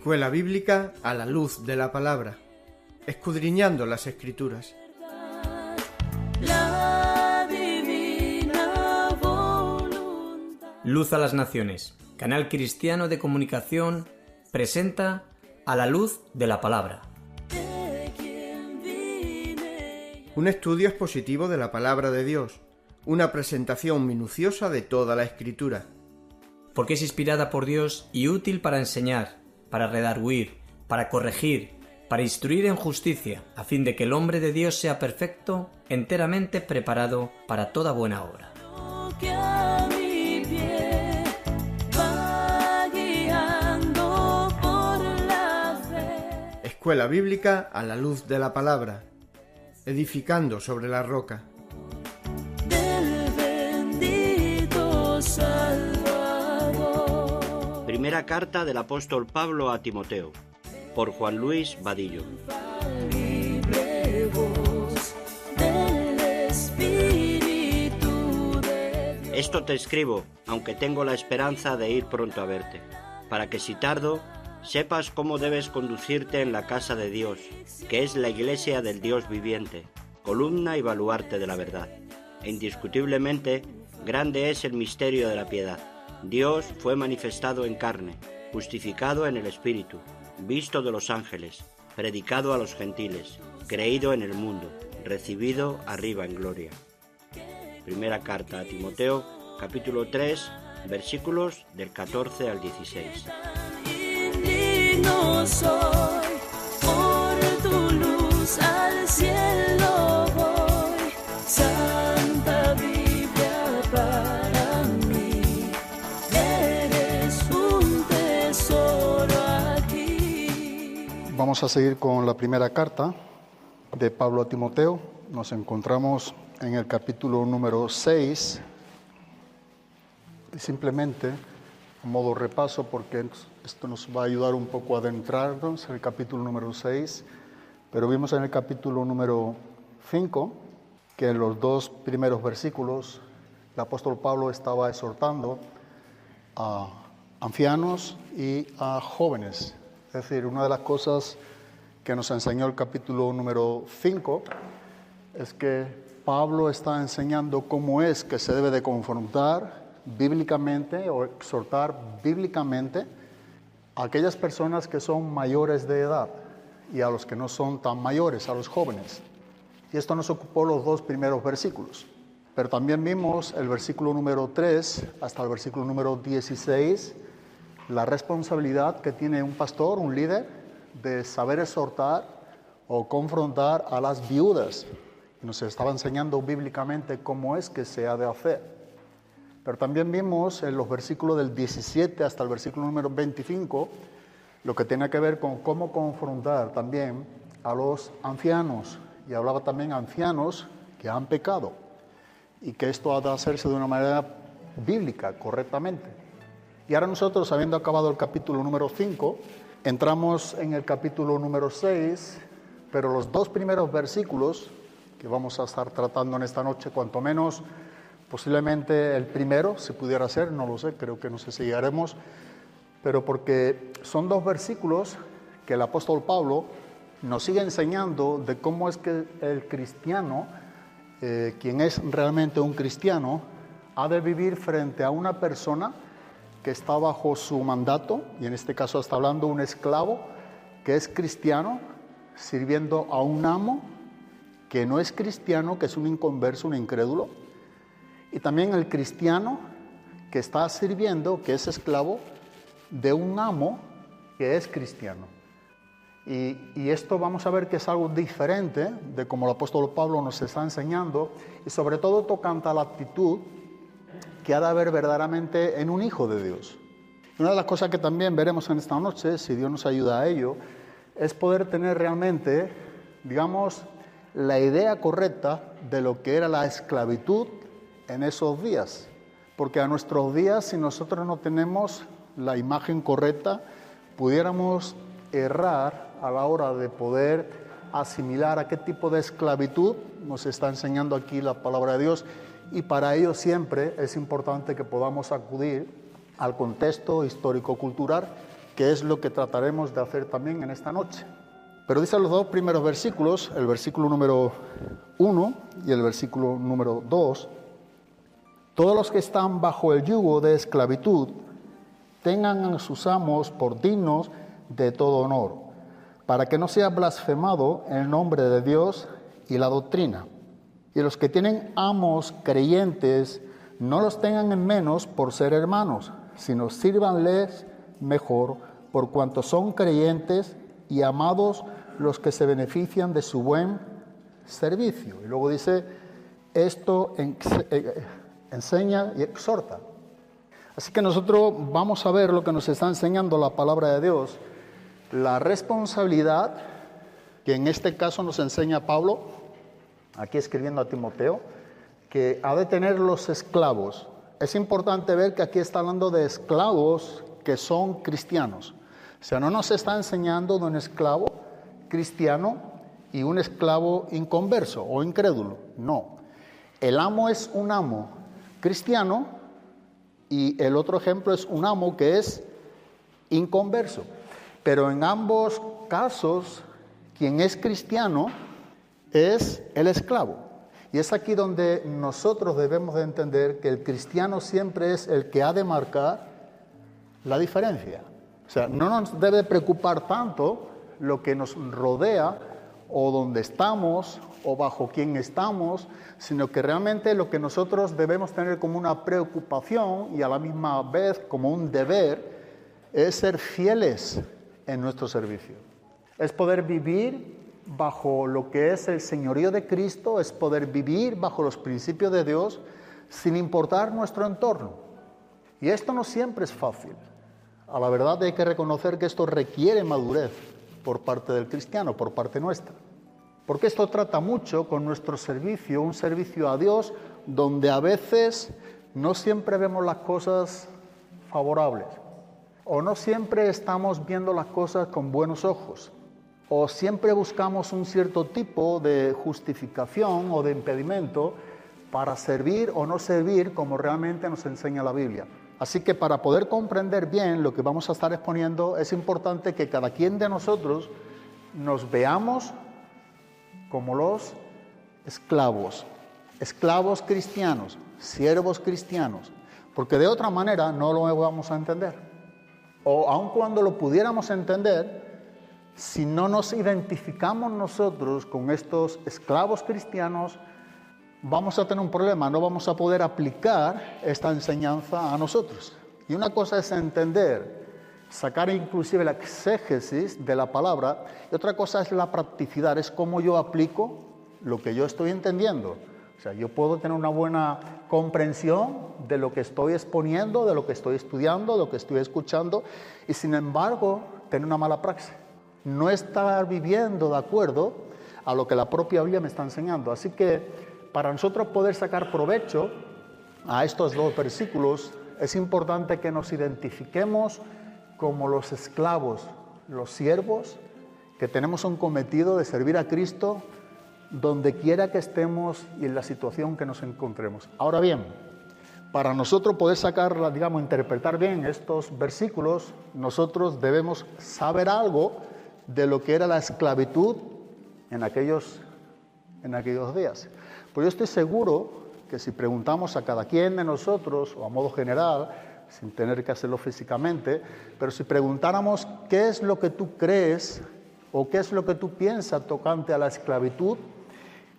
Escuela Bíblica a la luz de la palabra, escudriñando las Escrituras. Luz a las Naciones, canal cristiano de comunicación, presenta A la luz de la palabra. Un estudio expositivo de la palabra de Dios, una presentación minuciosa de toda la Escritura. Porque es inspirada por Dios y útil para enseñar, para redarguir, para corregir, para instruir en justicia, a fin de que el hombre de Dios sea perfecto, enteramente preparado para toda buena obra. Escuela Bíblica a la luz de la palabra, edificando sobre la roca. Primera carta del apóstol Pablo a Timoteo, por Juan Luis Vadillo. Esto te escribo, aunque tengo la esperanza de ir pronto a verte, para que si tardo, sepas cómo debes conducirte en la casa de Dios, que es la iglesia del Dios viviente, columna y baluarte de la verdad. E indiscutiblemente, grande es el misterio de la piedad. Dios fue manifestado en carne, justificado en el Espíritu, visto de los ángeles, predicado a los gentiles, creído en el mundo, recibido arriba en gloria. Primera carta a Timoteo, capítulo 3, versículos del 14 al 16. No soy, por tu luz al cielo voy, Santa Biblia para mí, eres un tesoro aquí. Vamos a seguir con la primera carta de Pablo a Timoteo. Nos encontramos en el capítulo número 6, y simplemente a modo repaso, porque esto nos va a ayudar un poco a adentrarnos en el capítulo número 6, pero vimos en el capítulo número 5 que en los dos primeros versículos el apóstol Pablo estaba exhortando a ancianos y a jóvenes. Es decir, una de las cosas que nos enseñó el capítulo número 5 es que Pablo está enseñando cómo es que se debe de confrontar bíblicamente o exhortar bíblicamente a aquellas personas que son mayores de edad y a los que no son tan mayores, a los jóvenes. Y esto nos ocupó los dos primeros versículos. Pero también vimos el versículo número 3 hasta el versículo número 16, la responsabilidad que tiene un pastor, un líder, de saber exhortar o confrontar a las viudas. Y nos estaba enseñando bíblicamente cómo es que se ha de hacer. Pero también vimos en los versículos del 17 hasta el versículo número 25 lo que tiene que ver con cómo confrontar también a los ancianos. Y hablaba también a ancianos que han pecado y que esto ha de hacerse de una manera bíblica, correctamente. Y ahora nosotros, habiendo acabado el capítulo número 5, entramos en el capítulo número 6, pero los dos primeros versículos que vamos a estar tratando en esta noche, cuanto menos posiblemente el primero, si pudiera ser, no lo sé, creo que no sé si llegaremos, pero porque son dos versículos que el apóstol Pablo nos sigue enseñando de cómo es que el cristiano, quien es realmente un cristiano, ha de vivir frente a una persona que está bajo su mandato, y en este caso está hablando un esclavo que es cristiano, sirviendo a un amo que no es cristiano, que es un inconverso, un incrédulo. Y también el cristiano que está sirviendo, que es esclavo de un amo que es cristiano. Y esto vamos a ver que es algo diferente de como el apóstol Pablo nos está enseñando, y sobre todo tocante a la actitud que ha de haber verdaderamente en un hijo de Dios. Una de las cosas que también veremos en esta noche, si Dios nos ayuda a ello, es poder tener realmente, digamos, la idea correcta de lo que era la esclavitud en esos días, porque a nuestros días, si nosotros no tenemos la imagen correcta, pudiéramos errar a la hora de poder asimilar a qué tipo de esclavitud nos está enseñando aquí la palabra de Dios, y para ello siempre es importante que podamos acudir al contexto histórico-cultural que es lo que trataremos de hacer también en esta noche. Pero dice los dos primeros versículos, el versículo número 1 y el versículo número 2, todos los que están bajo el yugo de esclavitud tengan a sus amos por dignos de todo honor, para que no sea blasfemado el nombre de Dios y la doctrina. Y los que tienen amos creyentes, no los tengan en menos por ser hermanos, sino sírvanles mejor, por cuanto son creyentes y amados los que se benefician de su buen servicio. Y luego dice, esto enseña y exhorta. Así que nosotros vamos a ver lo que nos está enseñando la palabra de Dios, la responsabilidad que en este caso nos enseña Pablo, aquí escribiendo a Timoteo, que ha de tener los esclavos. Es importante ver que aquí está hablando de esclavos que son cristianos. O sea, no nos está enseñando de un esclavo cristiano y un esclavo inconverso o incrédulo. No. El amo es un amo cristiano y el otro ejemplo es un amo que es inconverso. Pero en ambos casos, quien es cristiano es el esclavo. Y es aquí donde nosotros debemos de entender que el cristiano siempre es el que ha de marcar la diferencia. O sea, no nos debe preocupar tanto lo que nos rodea o donde estamos o bajo quién estamos, sino que realmente lo que nosotros debemos tener como una preocupación y a la misma vez como un deber es ser fieles en nuestro servicio. Es poder vivir bajo lo que es el señorío de Cristo, es poder vivir bajo los principios de Dios sin importar nuestro entorno. Y esto no siempre es fácil. A la verdad hay que reconocer que esto requiere madurez por parte del cristiano, por parte nuestra. Porque esto trata mucho con nuestro servicio, un servicio a Dios, donde a veces no siempre vemos las cosas favorables, o no siempre estamos viendo las cosas con buenos ojos, o siempre buscamos un cierto tipo de justificación o de impedimento para servir o no servir como realmente nos enseña la Biblia. Así que para poder comprender bien lo que vamos a estar exponiendo, es importante que cada quien de nosotros nos veamos como los esclavos cristianos, siervos cristianos, porque de otra manera no lo vamos a entender. O aun cuando lo pudiéramos entender, si no nos identificamos nosotros con estos esclavos cristianos, vamos a tener un problema, no vamos a poder aplicar esta enseñanza a nosotros. Y una cosa es entender, sacar inclusive la exégesis de la palabra, y otra cosa es la practicidad, es cómo yo aplico lo que yo estoy entendiendo. O sea, yo puedo tener una buena comprensión de lo que estoy exponiendo, de lo que estoy estudiando, de lo que estoy escuchando, y sin embargo tener una mala praxis. No estar viviendo de acuerdo a lo que la propia Biblia me está enseñando. Así que para nosotros poder sacar provecho a estos dos versículos, es importante que nos identifiquemos como los esclavos, los siervos, que tenemos un cometido de servir a Cristo donde quiera que estemos y en la situación que nos encontremos. Ahora bien, para nosotros poder sacar, interpretar bien estos versículos, nosotros debemos saber algo de lo que era la esclavitud en aquellos días. Pues yo estoy seguro que si preguntamos a cada quien de nosotros, o a modo general, sin tener que hacerlo físicamente, pero si preguntáramos qué es lo que tú crees o qué es lo que tú piensas tocante a la esclavitud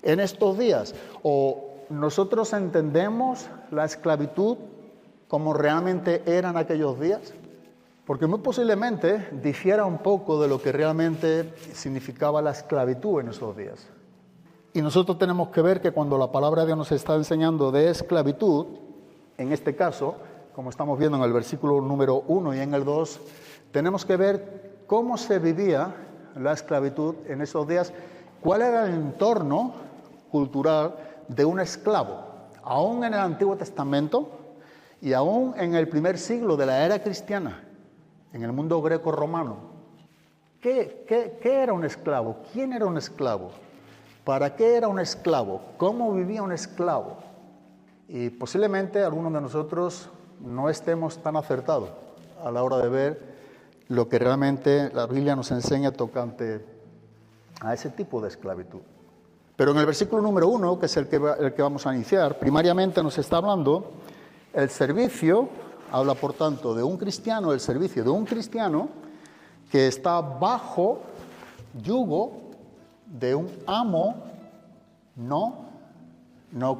en estos días, o nosotros entendemos la esclavitud como realmente era en aquellos días, porque muy posiblemente difiera un poco de lo que realmente significaba la esclavitud en esos días. Y nosotros tenemos que ver que cuando la palabra de Dios nos está enseñando de esclavitud, en este caso, como estamos viendo en el versículo número 1 y en el 2, tenemos que ver cómo se vivía la esclavitud en esos días, cuál era el entorno cultural de un esclavo, aún en el Antiguo Testamento y aún en el primer siglo de la era cristiana, en el mundo greco-romano. ¿Qué era un esclavo? ¿Quién era un esclavo? ¿Para qué era un esclavo? ¿Cómo vivía un esclavo? Y posiblemente algunos de nosotros no estemos tan acertados a la hora de ver lo que realmente la Biblia nos enseña tocante a ese tipo de esclavitud. Pero en el versículo número 1, que es el que vamos a iniciar, primariamente nos está hablando el servicio, habla por tanto de un cristiano, el servicio de un cristiano que está bajo yugo de un amo no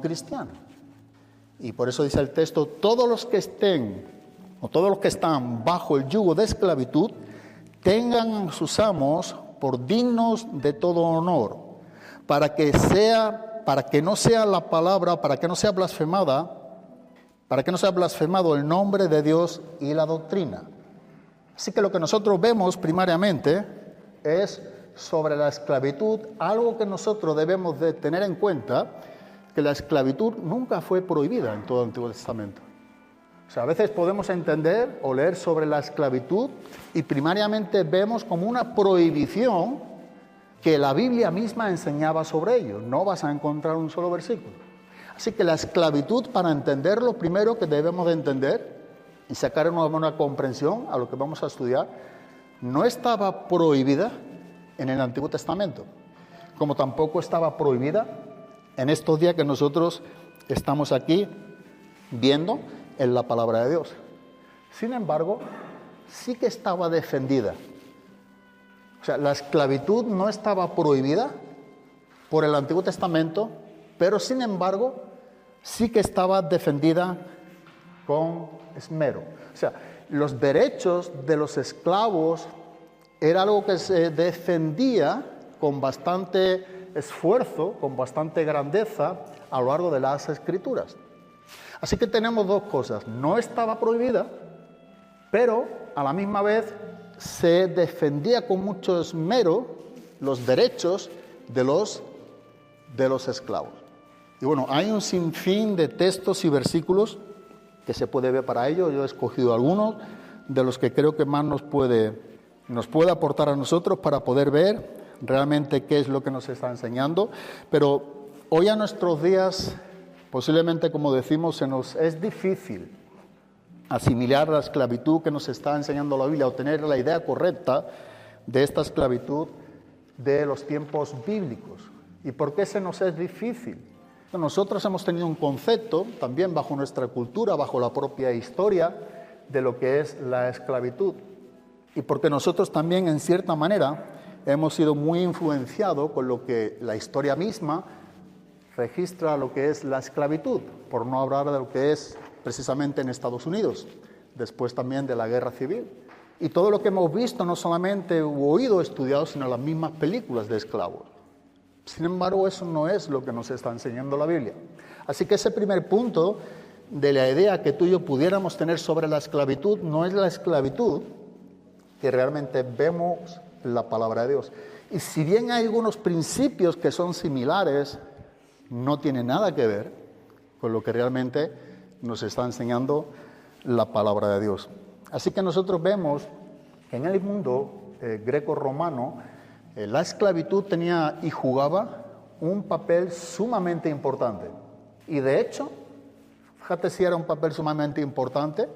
cristiano. Y por eso dice el texto, todos los que están bajo el yugo de esclavitud, tengan a sus amos por dignos de todo honor, para que no sea la palabra, para que no sea blasfemado el nombre de Dios y la doctrina. Así que lo que nosotros vemos primariamente es sobre la esclavitud, algo que nosotros debemos de tener en cuenta, que la esclavitud nunca fue prohibida en todo el Antiguo Testamento. O sea, a veces podemos entender o leer sobre la esclavitud y primariamente vemos como una prohibición que la Biblia misma enseñaba sobre ello. No vas a encontrar un solo versículo. Así que la esclavitud, para entenderlo, primero que debemos de entender y sacar una buena comprensión a lo que vamos a estudiar, no estaba prohibida en el Antiguo Testamento, como tampoco estaba prohibida en estos días que nosotros estamos aquí viendo en la palabra de Dios. Sin embargo, sí que estaba defendida. O sea, la esclavitud no estaba prohibida por el Antiguo Testamento, pero sin embargo, sí que estaba defendida con esmero. O sea, los derechos de los esclavos era algo que se defendía con bastante esfuerzo, con bastante grandeza a lo largo de las Escrituras. Así que tenemos dos cosas. No estaba prohibida, pero a la misma vez se defendía con mucho esmero los derechos de los esclavos. Y bueno, hay un sinfín de textos y versículos que se puede ver para ello. Yo he escogido algunos de los que creo que más nos puede aportar a nosotros para poder ver realmente qué es lo que nos está enseñando. Pero hoy a nuestros días, posiblemente, como decimos, se nos es difícil asimilar la esclavitud que nos está enseñando la Biblia o tener la idea correcta de esta esclavitud de los tiempos bíblicos. ¿Y por qué se nos es difícil? Nosotros hemos tenido un concepto, también bajo nuestra cultura, bajo la propia historia, de lo que es la esclavitud. Y porque nosotros también, en cierta manera, hemos sido muy influenciados con lo que la historia misma registra lo que es la esclavitud, por no hablar de lo que es precisamente en Estados Unidos, después también de la guerra civil. Y todo lo que hemos visto, no solamente oído, estudiado, sino las mismas películas de esclavos. Sin embargo, eso no es lo que nos está enseñando la Biblia. Así que ese primer punto de la idea que tú y yo pudiéramos tener sobre la esclavitud no es la esclavitud que realmente vemos en la palabra de Dios. Y si bien hay algunos principios que son similares, no tiene nada que ver con lo que realmente nos está enseñando la palabra de Dios. Así que nosotros vemos que en el mundo greco-romano la esclavitud tenía y jugaba un papel sumamente importante. Y de hecho, fíjate si era un papel sumamente importante,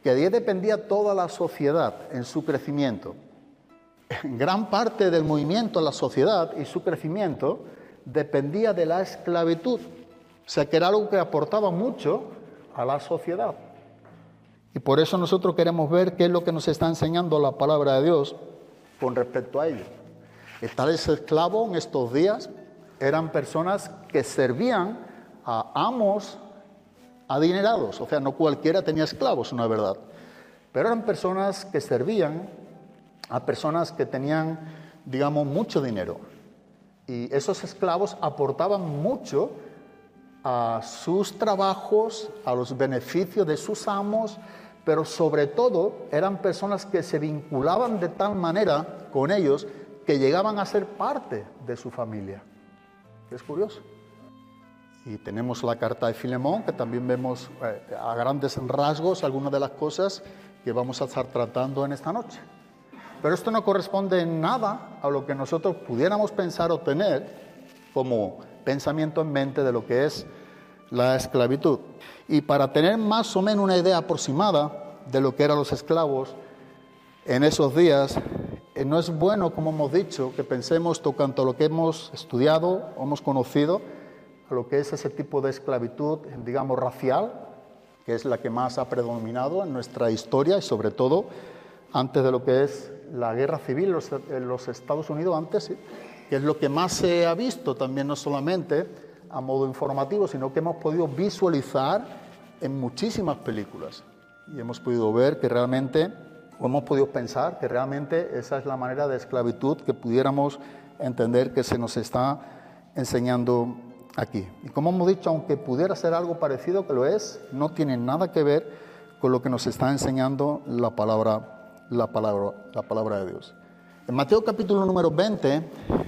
que de ahí dependía toda la sociedad en su crecimiento. Gran parte del movimiento de la sociedad y su crecimiento dependía de la esclavitud. O sea, que era algo que aportaba mucho a la sociedad. Y por eso nosotros queremos ver qué es lo que nos está enseñando la palabra de Dios con respecto a ello. Y tales esclavos en estos días eran personas que servían a amos adinerados. O sea, no cualquiera tenía esclavos, una verdad. Pero eran personas que servían a personas que tenían, digamos, mucho dinero. Y esos esclavos aportaban mucho a sus trabajos, a los beneficios de sus amos, pero sobre todo eran personas que se vinculaban de tal manera con ellos que llegaban a ser parte de su familia. Es curioso. Y tenemos la carta de Filemón, que también vemos a grandes rasgos algunas de las cosas que vamos a estar tratando en esta noche. Pero esto no corresponde en nada a lo que nosotros pudiéramos pensar o tener como pensamiento en mente de lo que es la esclavitud. Y para tener más o menos una idea aproximada de lo que eran los esclavos, en esos días, no es bueno, como hemos dicho, que pensemos tocante a lo que hemos estudiado, hemos conocido, a lo que es ese tipo de esclavitud, digamos, racial, que es la que más ha predominado en nuestra historia y sobre todo antes de lo que es la guerra civil en los Estados Unidos antes, ¿sí? Que es lo que más se ha visto también, no solamente a modo informativo, sino que hemos podido visualizar en muchísimas películas y hemos podido ver que realmente, o hemos podido pensar que realmente esa es la manera de esclavitud que pudiéramos entender que se nos está enseñando aquí. Y como hemos dicho, aunque pudiera ser algo parecido, que lo es, no tiene nada que ver con lo que nos está enseñando la palabra de Dios. En Mateo capítulo número 20,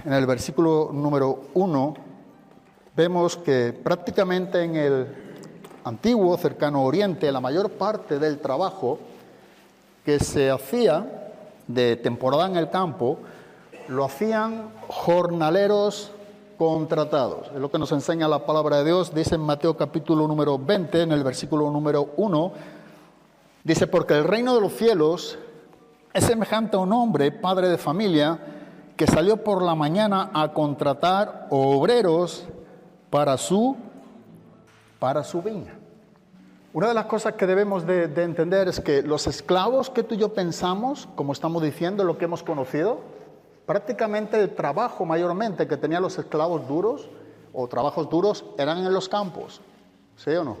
en el versículo número 1, vemos que prácticamente en el antiguo cercano Oriente, la mayor parte del trabajo que se hacía de temporada en el campo, lo hacían jornaleros contratados. Es lo que nos enseña la palabra de Dios. Dice en Mateo capítulo número 20, en el versículo número 1, dice, porque el reino de los cielos es semejante a un hombre, padre de familia, que salió por la mañana a contratar obreros para su viña. Una de las cosas que debemos de entender es que los esclavos que tú y yo pensamos, como estamos diciendo, lo que hemos conocido, prácticamente el trabajo mayormente que tenían los esclavos duros o trabajos duros eran en los campos, ¿sí o no?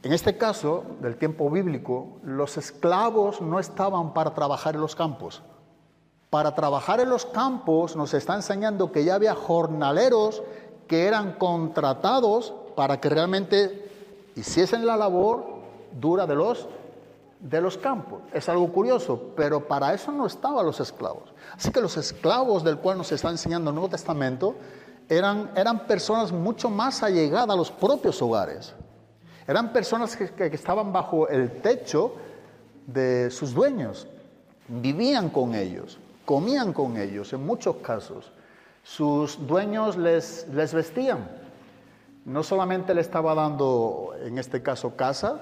En este caso, del tiempo bíblico, los esclavos no estaban para trabajar en los campos. Para trabajar en los campos nos está enseñando que ya había jornaleros que eran contratados para que realmente hiciesen la labor dura de los campos. Es algo curioso, pero para eso no estaban los esclavos. Así que los esclavos del cual nos está enseñando el Nuevo Testamento eran personas mucho más allegadas a los propios hogares. Eran personas que estaban bajo el techo de sus dueños, vivían con ellos, comían con ellos en muchos casos. Sus dueños les vestían. No solamente le estaba dando, en este caso, casa,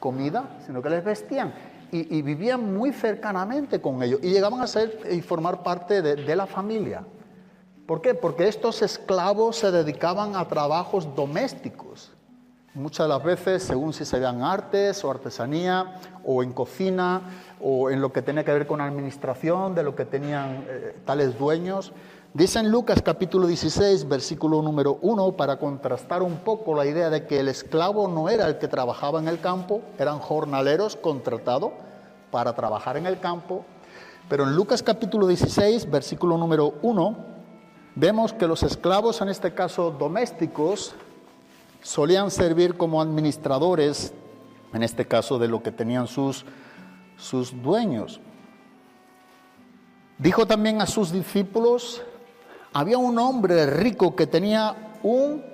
comida, sino que les vestían. Y vivían muy cercanamente con ellos. Y llegaban a ser y formar parte de la familia. ¿Por qué? Porque estos esclavos se dedicaban a trabajos domésticos. Muchas de las veces, según si se vean artes o artesanía, o en cocina, o en lo que tenía que ver con administración, de lo que tenían tales dueños. Dice en Lucas capítulo 16, versículo número 1, para contrastar un poco la idea de que el esclavo no era el que trabajaba en el campo, eran jornaleros contratados para trabajar en el campo. Pero en Lucas capítulo 16, versículo número 1, vemos que los esclavos, en este caso domésticos, solían servir como administradores, en este caso de lo que tenían sus dueños. Dijo también a sus discípulos, había un hombre rico que tenía un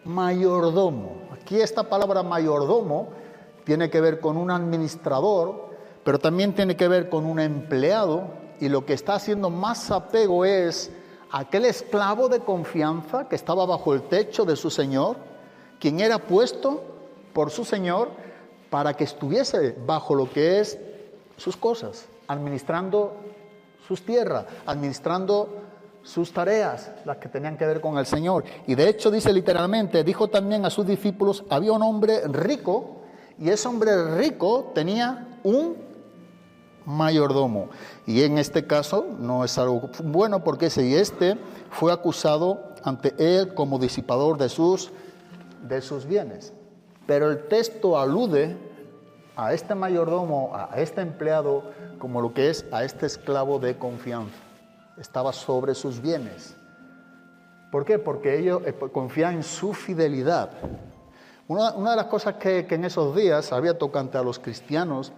mayordomo. Aquí esta palabra mayordomo tiene que ver con un administrador, pero también tiene que ver con un empleado, y lo que está haciendo más apego es aquel esclavo de confianza que estaba bajo el techo de su señor, quien era puesto por su señor para que estuviese bajo lo que es sus cosas, administrando sus tierras, administrando sus tareas, las que tenían que ver con el Señor. Y de hecho dice literalmente, dijo también a sus discípulos, había un hombre rico, y ese hombre rico tenía un mayordomo. Y en este caso no es algo bueno, porque si este fue acusado ante él como disipador de sus bienes. Pero el texto alude a este mayordomo, a este empleado, como lo que es a este esclavo de confianza. Estaba sobre sus bienes. ¿Por qué? Porque ellos confían en su fidelidad. Una de las cosas que en esos días había tocante a los cristianos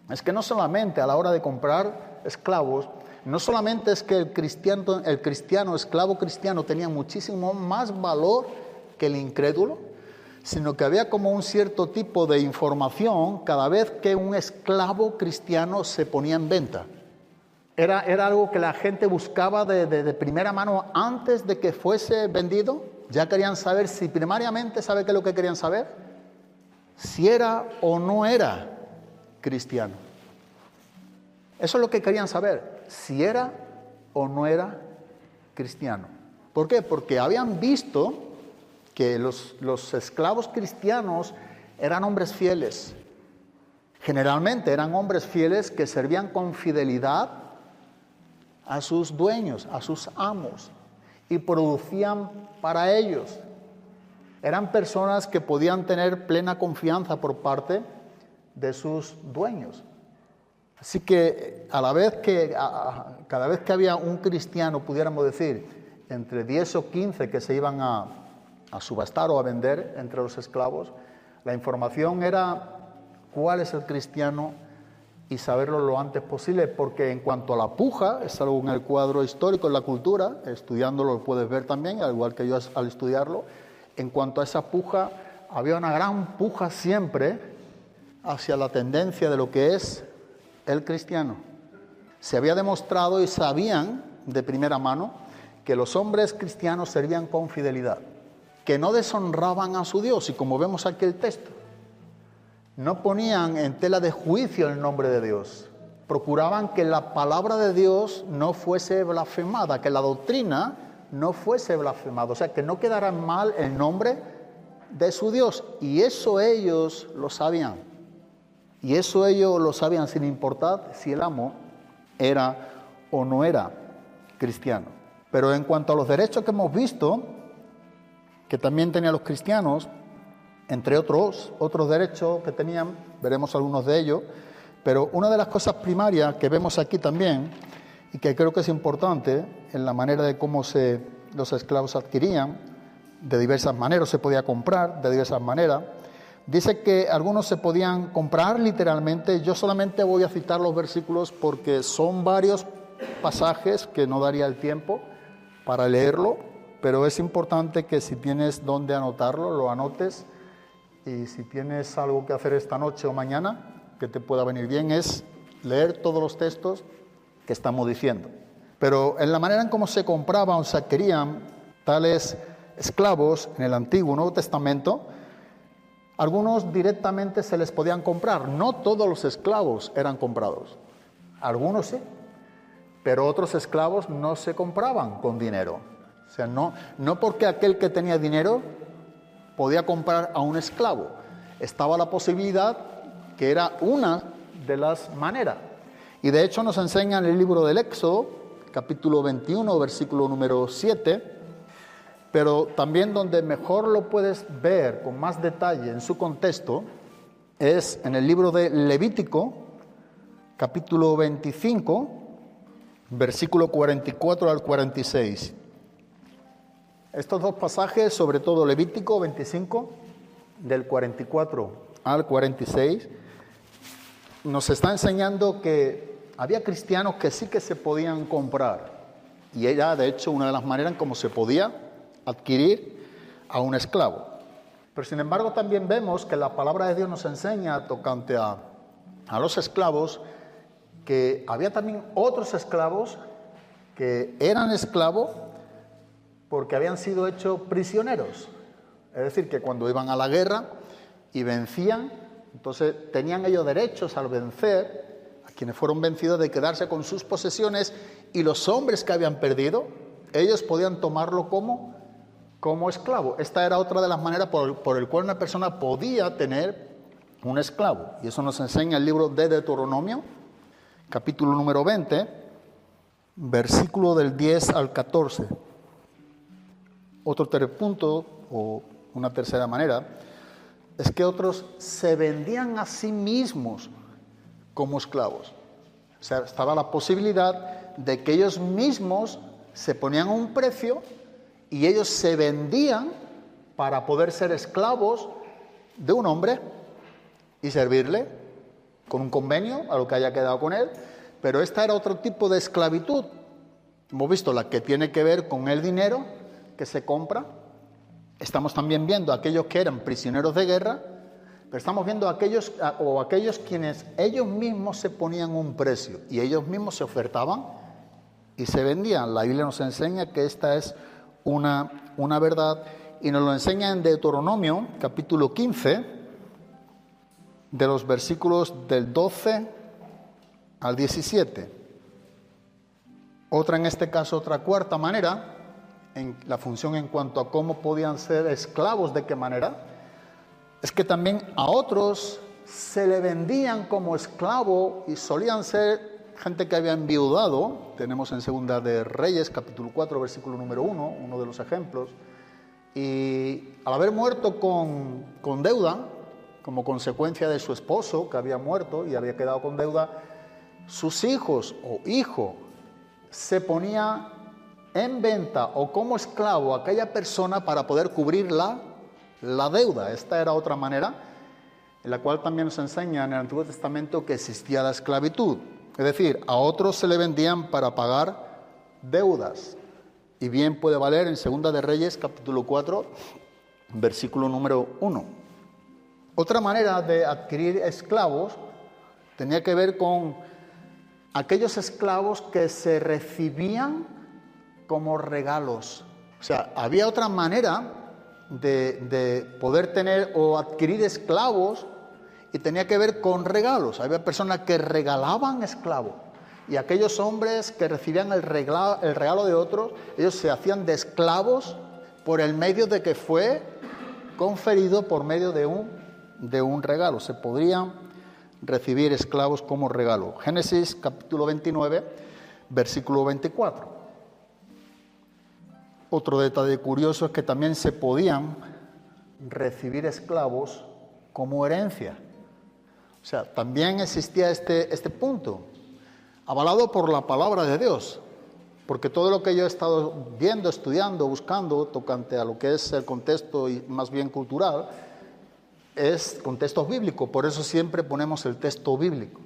es que no solamente a la hora de comprar esclavos, no solamente es que el cristiano, esclavo cristiano, tenía muchísimo más valor que el incrédulo, sino que había como un cierto tipo de información cada vez que un esclavo cristiano se ponía en venta. Era algo que la gente buscaba de primera mano antes de que fuese vendido. Ya querían saber si primariamente, ¿sabe qué es lo que querían saber? Si era o no era cristiano. Eso es lo que querían saber, si era o no era cristiano. ¿Por qué? Porque habían visto que los esclavos cristianos eran hombres fieles. Generalmente eran hombres fieles que servían con fidelidad a sus dueños, a sus amos, y producían para ellos. Eran personas que podían tener plena confianza por parte de sus dueños. Así que cada vez que había un cristiano, pudiéramos decir, entre 10 o 15 que se iban a subastar o a vender entre los esclavos, la información era cuál es el cristiano y saberlo lo antes posible, porque en cuanto a la puja, es algo en el cuadro histórico, en la cultura, estudiándolo lo puedes ver también, al igual que yo al estudiarlo. En cuanto a esa puja, había una gran puja siempre hacia la tendencia de lo que es el cristiano. Se había demostrado y sabían de primera mano que los hombres cristianos servían con fidelidad, que no deshonraban a su Dios, y como vemos aquí el texto, no ponían en tela de juicio el nombre de Dios, procuraban que la palabra de Dios no fuese blasfemada, que la doctrina no fuese blasfemada, o sea, que no quedara mal el nombre de su Dios, y eso ellos lo sabían, sin importar si el amo era o no era cristiano. Pero en cuanto a los derechos que hemos visto, que también tenían los cristianos, entre otros derechos que tenían, veremos algunos de ellos, pero una de las cosas primarias que vemos aquí también, y que creo que es importante, en la manera de cómo los esclavos adquirían, de diversas maneras, se podía comprar de diversas maneras. Dice que algunos se podían comprar literalmente. Yo solamente voy a citar los versículos porque son varios pasajes que no daría el tiempo para leerlo, pero es importante que si tienes dónde anotarlo, lo anotes, y si tienes algo que hacer esta noche o mañana, que te pueda venir bien, es leer todos los textos que estamos diciendo. Pero en la manera en cómo se compraban o se adquirían tales esclavos en el Antiguo y Nuevo Testamento, algunos directamente se les podían comprar. No todos los esclavos eran comprados, algunos sí, pero otros esclavos no se compraban con dinero. O sea, no porque aquel que tenía dinero podía comprar a un esclavo. Estaba la posibilidad, que era una de las maneras. Y de hecho nos enseña en el libro del Éxodo, capítulo 21, versículo número 7, pero también donde mejor lo puedes ver con más detalle en su contexto, es en el libro de Levítico, capítulo 25, versículo 44 al 46. Estos dos pasajes, sobre todo Levítico 25, del 44 al 46, nos está enseñando que había cristianos que sí que se podían comprar. Y era, de hecho, una de las maneras en cómo se podía adquirir a un esclavo. Pero, sin embargo, también vemos que la palabra de Dios nos enseña, tocante a los esclavos, que había también otros esclavos que eran esclavos porque habían sido hechos prisioneros. Es decir, que cuando iban a la guerra y vencían, entonces tenían ellos derechos al vencer, a quienes fueron vencidos, de quedarse con sus posesiones, y los hombres que habían perdido, ellos podían tomarlo como esclavo. Esta era otra de las maneras por el cual una persona podía tener un esclavo. Y eso nos enseña el libro de Deuteronomio, capítulo número 20, versículo del 10 al 14. Otro punto, o una tercera manera, es que otros se vendían a sí mismos como esclavos. O sea, estaba la posibilidad de que ellos mismos se ponían un precio y ellos se vendían para poder ser esclavos de un hombre y servirle con un convenio a lo que haya quedado con él. Pero esta era otro tipo de esclavitud. Hemos visto la que tiene que ver con el dinero que se compra. Estamos también viendo a aquellos que eran prisioneros de guerra, pero estamos viendo a aquellos quienes ellos mismos se ponían un precio y ellos mismos se ofertaban y se vendían. La Biblia nos enseña que esta es una verdad, y nos lo enseña en Deuteronomio, capítulo 15, de los versículos del 12 al 17. Otra, en este caso, otra cuarta manera, en la función en cuanto a cómo podían ser esclavos, de qué manera, es que también a otros se le vendían como esclavo y solían ser gente que había enviudado. Tenemos en Segunda de Reyes, capítulo 4, versículo número 1, uno de los ejemplos. Y al haber muerto con deuda, como consecuencia de su esposo que había muerto y había quedado con deuda, sus hijos o hijo se ponía en venta o como esclavo a aquella persona para poder cubrir la deuda. Esta era otra manera en la cual también nos enseña en el Antiguo Testamento que existía la esclavitud. Es decir, a otros se le vendían para pagar deudas. Y bien puede valer en Segunda de Reyes, capítulo 4, versículo número 1. Otra manera de adquirir esclavos tenía que ver con aquellos esclavos que se recibían como regalos. O sea, había otra manera de poder tener o adquirir esclavos y tenía que ver con regalos. Había personas que regalaban esclavos y aquellos hombres que recibían el regalo de otros, ellos se hacían de esclavos por el medio de que fue conferido por medio de un regalo. Se podrían recibir esclavos como regalo. Génesis capítulo 29, versículo 24. Otro detalle curioso es que también se podían recibir esclavos como herencia. O sea, también existía este punto, avalado por la palabra de Dios, porque todo lo que yo he estado viendo, estudiando, buscando, tocante a lo que es el contexto y más bien cultural, es contexto bíblico. Por eso siempre ponemos el texto bíblico,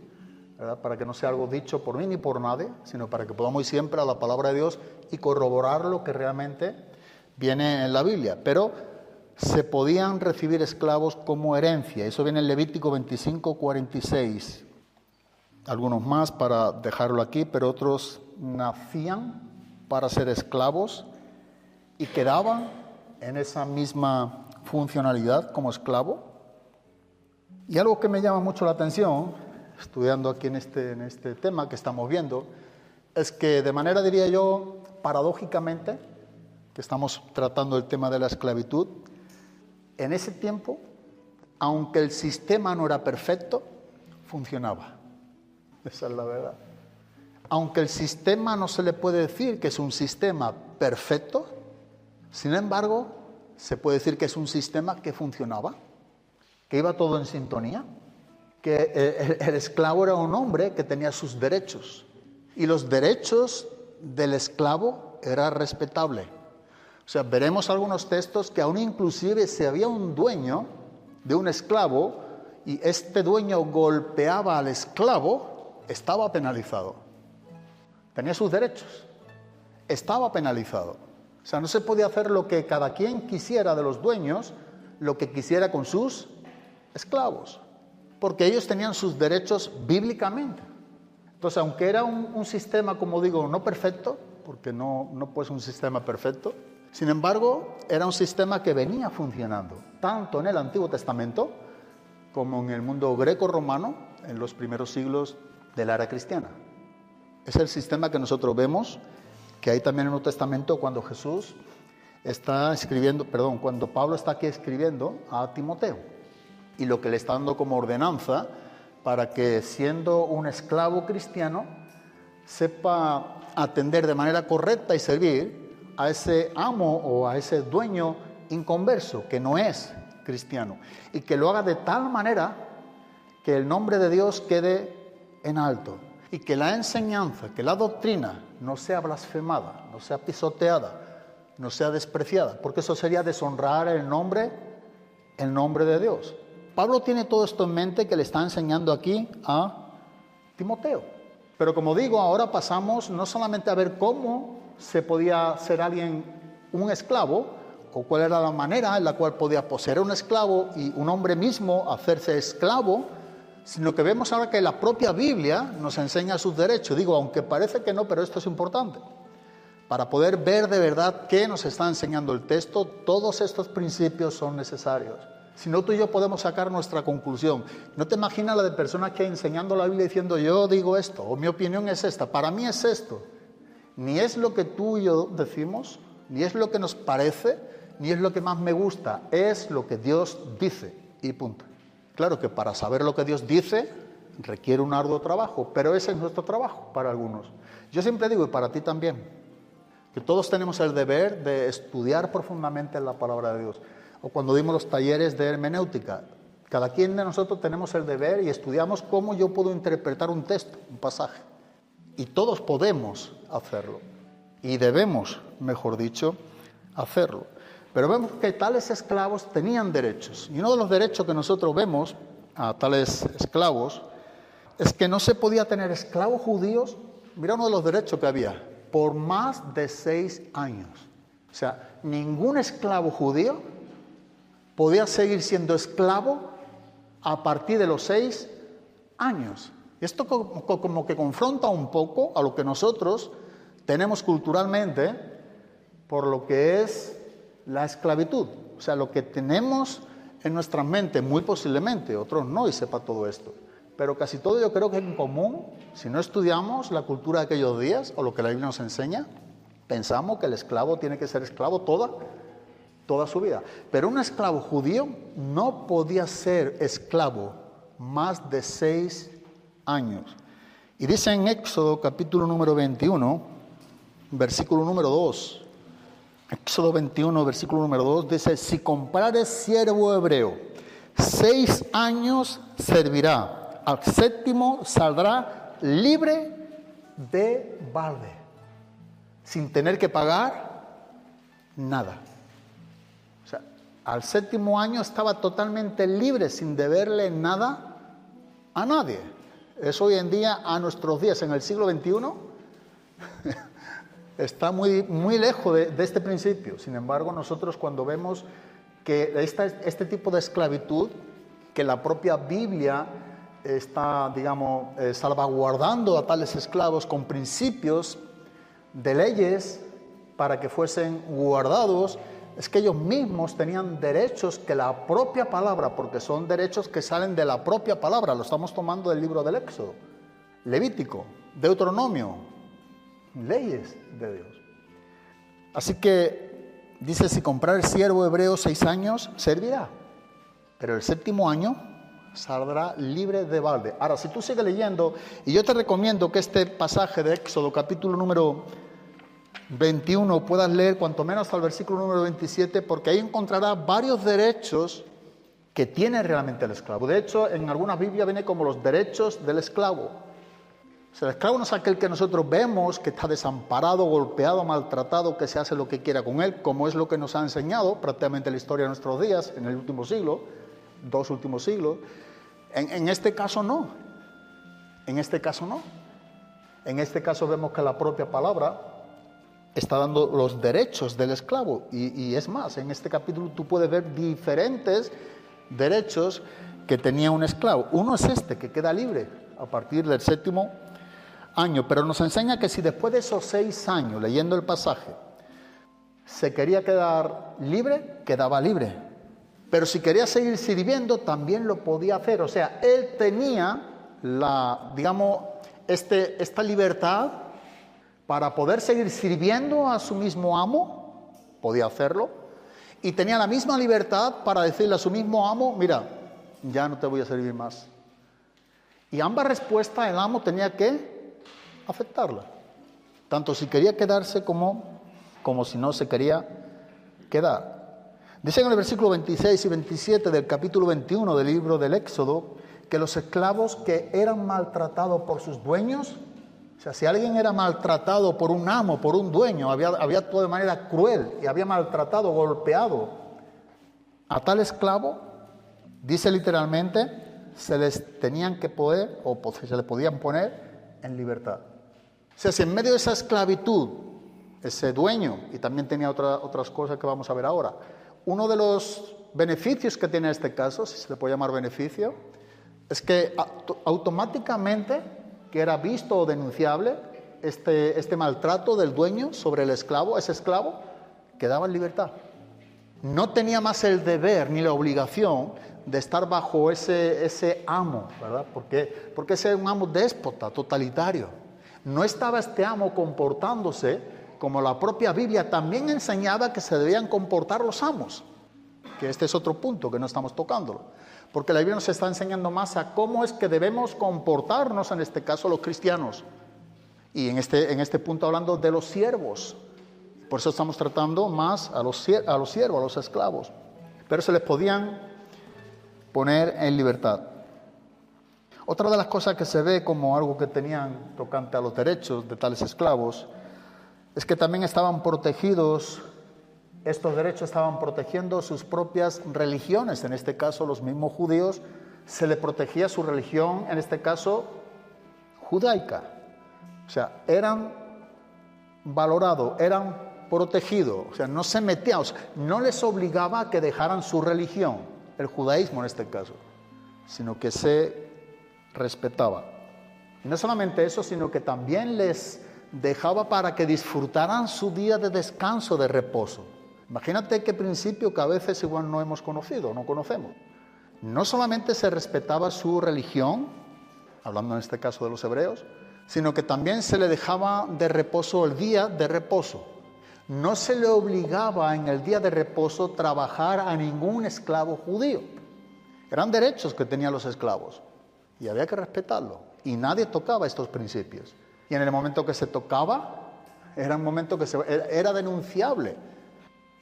¿verdad? Para que no sea algo dicho por mí ni por nadie, sino para que podamos ir siempre a la palabra de Dios y corroborar lo que realmente viene en la Biblia. Pero se podían recibir esclavos como herencia. Eso viene en Levítico 25, 46. Algunos más para dejarlo aquí, pero otros nacían para ser esclavos y quedaban en esa misma funcionalidad como esclavo. Y algo que me llama mucho la atención, estudiando aquí en este tema que estamos viendo, es que de manera, diría yo, paradójicamente, que estamos tratando el tema de la esclavitud, en ese tiempo, aunque el sistema no era perfecto, funcionaba. Esa es la verdad. Aunque el sistema no se le puede decir que es un sistema perfecto, sin embargo, se puede decir que es un sistema que funcionaba, que iba todo en sintonía, que el esclavo era un hombre que tenía sus derechos y los derechos del esclavo eran respetables. O sea, veremos algunos textos que aún inclusive si había un dueño de un esclavo y este dueño golpeaba al esclavo, estaba penalizado. Tenía sus derechos, estaba penalizado. O sea, no se podía hacer lo que cada quien quisiera de los dueños, lo que quisiera con sus esclavos, porque ellos tenían sus derechos bíblicamente. Entonces, aunque era un sistema, como digo, no perfecto, porque no puede ser un sistema perfecto, sin embargo, era un sistema que venía funcionando, tanto en el Antiguo Testamento como en el mundo greco-romano, en los primeros siglos de la era cristiana. Es el sistema que nosotros vemos, que hay también en el Nuevo Testamento cuando Jesús está escribiendo, cuando Pablo está aquí escribiendo a Timoteo, y lo que le está dando como ordenanza para que, siendo un esclavo cristiano, sepa atender de manera correcta y servir a ese amo o a ese dueño inconverso que no es cristiano, y que lo haga de tal manera que el nombre de Dios quede en alto y que la enseñanza, que la doctrina no sea blasfemada, no sea pisoteada, no sea despreciada, porque eso sería deshonrar el nombre de Dios. Pablo tiene todo esto en mente que le está enseñando aquí a Timoteo. Pero como digo, ahora pasamos no solamente a ver cómo se podía ser alguien un esclavo, o cuál era la manera en la cual podía poseer un esclavo y un hombre mismo hacerse esclavo, sino que vemos ahora que la propia Biblia nos enseña sus derechos. Digo, aunque parece que no, pero esto es importante. Para poder ver de verdad qué nos está enseñando el texto, todos estos principios son necesarios. Si no, tú y yo podemos sacar nuestra conclusión. No te imaginas la de personas que enseñando la Biblia diciendo yo digo esto, o mi opinión es esta, para mí es esto. Ni es lo que tú y yo decimos, ni es lo que nos parece, ni es lo que más me gusta, es lo que Dios dice y punto. Claro que para saber lo que Dios dice requiere un arduo trabajo, pero ese es nuestro trabajo para algunos. Yo siempre digo, y para ti también, que todos tenemos el deber de estudiar profundamente la palabra de Dios. O cuando dimos los talleres de hermenéutica, cada quien de nosotros tenemos el deber y estudiamos cómo yo puedo interpretar un texto, un pasaje. Y todos podemos hacerlo. Y debemos, mejor dicho, hacerlo. Pero vemos que tales esclavos tenían derechos. Y uno de los derechos que nosotros vemos a tales esclavos es que no se podía tener esclavos judíos. Mira uno de los derechos que había. Por más de 6 años. O sea, ningún esclavo judío podía seguir siendo esclavo a partir de los 6 años. Y esto como que confronta un poco a lo que nosotros tenemos culturalmente por lo que es la esclavitud. O sea, lo que tenemos en nuestra mente, muy posiblemente, otros no, y sepa todo esto. Pero casi todo yo creo que en común, si no estudiamos la cultura de aquellos días o lo que la Biblia nos enseña, pensamos que el esclavo tiene que ser esclavo toda su vida. Pero un esclavo judío no podía ser esclavo más de 6 años. Y dice en Éxodo capítulo número 21, versículo número 2. Éxodo 21, versículo número 2, dice, si comprares siervo hebreo, 6 años servirá. Al 7º saldrá libre de balde, sin tener que pagar nada. O sea, al 7º año estaba totalmente libre, sin deberle nada a nadie. Eso hoy en día, a nuestros días, en el siglo XXI, está muy lejos de este principio. Sin embargo, nosotros cuando vemos que este tipo de esclavitud, que la propia Biblia está, digamos, salvaguardando a tales esclavos con principios de leyes para que fuesen guardados, es que ellos mismos tenían derechos que la propia palabra, porque son derechos que salen de la propia palabra, lo estamos tomando del libro del Éxodo, Levítico, Deuteronomio, leyes de Dios. Así que dice, si comprar el siervo hebreo 6 años, servirá, pero el 7º año saldrá libre de balde. Ahora, si tú sigues leyendo, y yo te recomiendo que este pasaje de Éxodo, capítulo número 21, puedas leer cuanto menos hasta el versículo número 27, porque ahí encontrarás varios derechos que tiene realmente el esclavo. De hecho, en algunas Biblias viene como los derechos del esclavo. O sea, el esclavo no es aquel que nosotros vemos, que está desamparado, golpeado, maltratado, que se hace lo que quiera con él, como es lo que nos ha enseñado prácticamente la historia de nuestros días, en el último siglo, 2 últimos siglos. En este caso no. En este caso no. En este caso vemos que la propia palabra está dando los derechos del esclavo. Y es más, en este capítulo tú puedes ver diferentes derechos que tenía un esclavo. Uno es este, que queda libre a partir del 7º año. Pero nos enseña que si después de esos 6 años, leyendo el pasaje, se quería quedar libre, quedaba libre. Pero si quería seguir sirviendo, también lo podía hacer. O sea, él tenía esta libertad para poder seguir sirviendo a su mismo amo, podía hacerlo, y tenía la misma libertad para decirle a su mismo amo, mira, ya no te voy a servir más. Y ambas respuestas el amo tenía que aceptarla, tanto si quería quedarse como si no se quería quedar. Dice en el versículo 26 y 27 del capítulo 21 del libro del Éxodo que los esclavos que eran maltratados por sus dueños, o sea, si alguien era maltratado por un amo, por un dueño, había actuado de manera cruel y había maltratado, golpeado a tal esclavo, dice literalmente, se les tenían que poder o se les podían poner en libertad. O sea, si en medio de esa esclavitud, ese dueño, y también tenía otras cosas que vamos a ver ahora, uno de los beneficios que tiene este caso, si se le puede llamar beneficio, es que automáticamente que era visto o denunciable este maltrato del dueño sobre el esclavo, ese esclavo quedaba en libertad. no tenía más el deber ni la obligación de estar bajo ese amo, ¿verdad? Porque ese es un amo déspota, totalitario. No estaba este amo comportándose como la propia Biblia también enseñaba que se debían comportar los amos, que este es otro punto que no estamos tocándolo, porque la Biblia nos está enseñando más a cómo es que debemos comportarnos, en este caso los cristianos, y en este punto hablando de los siervos. Por eso estamos tratando más a los siervos, a los esclavos, pero se les podían poner en libertad. Otra de las cosas que se ve como algo que tenían tocante a los derechos de tales esclavos es que también estaban protegidos, estos derechos estaban protegiendo sus propias religiones. En este caso, los mismos judíos, se les protegía su religión, en este caso, judaica. O sea, eran valorados, eran protegidos, o sea, no se metían, o sea, no les obligaba a que dejaran su religión, el judaísmo en este caso, sino que se respetaba. Y no solamente eso, sino que también les dejaba para que disfrutaran su día de descanso, de reposo. Imagínate qué principio que a veces igual no hemos conocido, no conocemos. No solamente se respetaba su religión, hablando en este caso de los hebreos, sino que también se le dejaba de reposo el día de reposo. No se le obligaba en el día de reposo trabajar a ningún esclavo judío. Eran derechos que tenían los esclavos y había que respetarlo. Y nadie tocaba estos principios. Y en el momento que se tocaba, era un momento que era denunciable.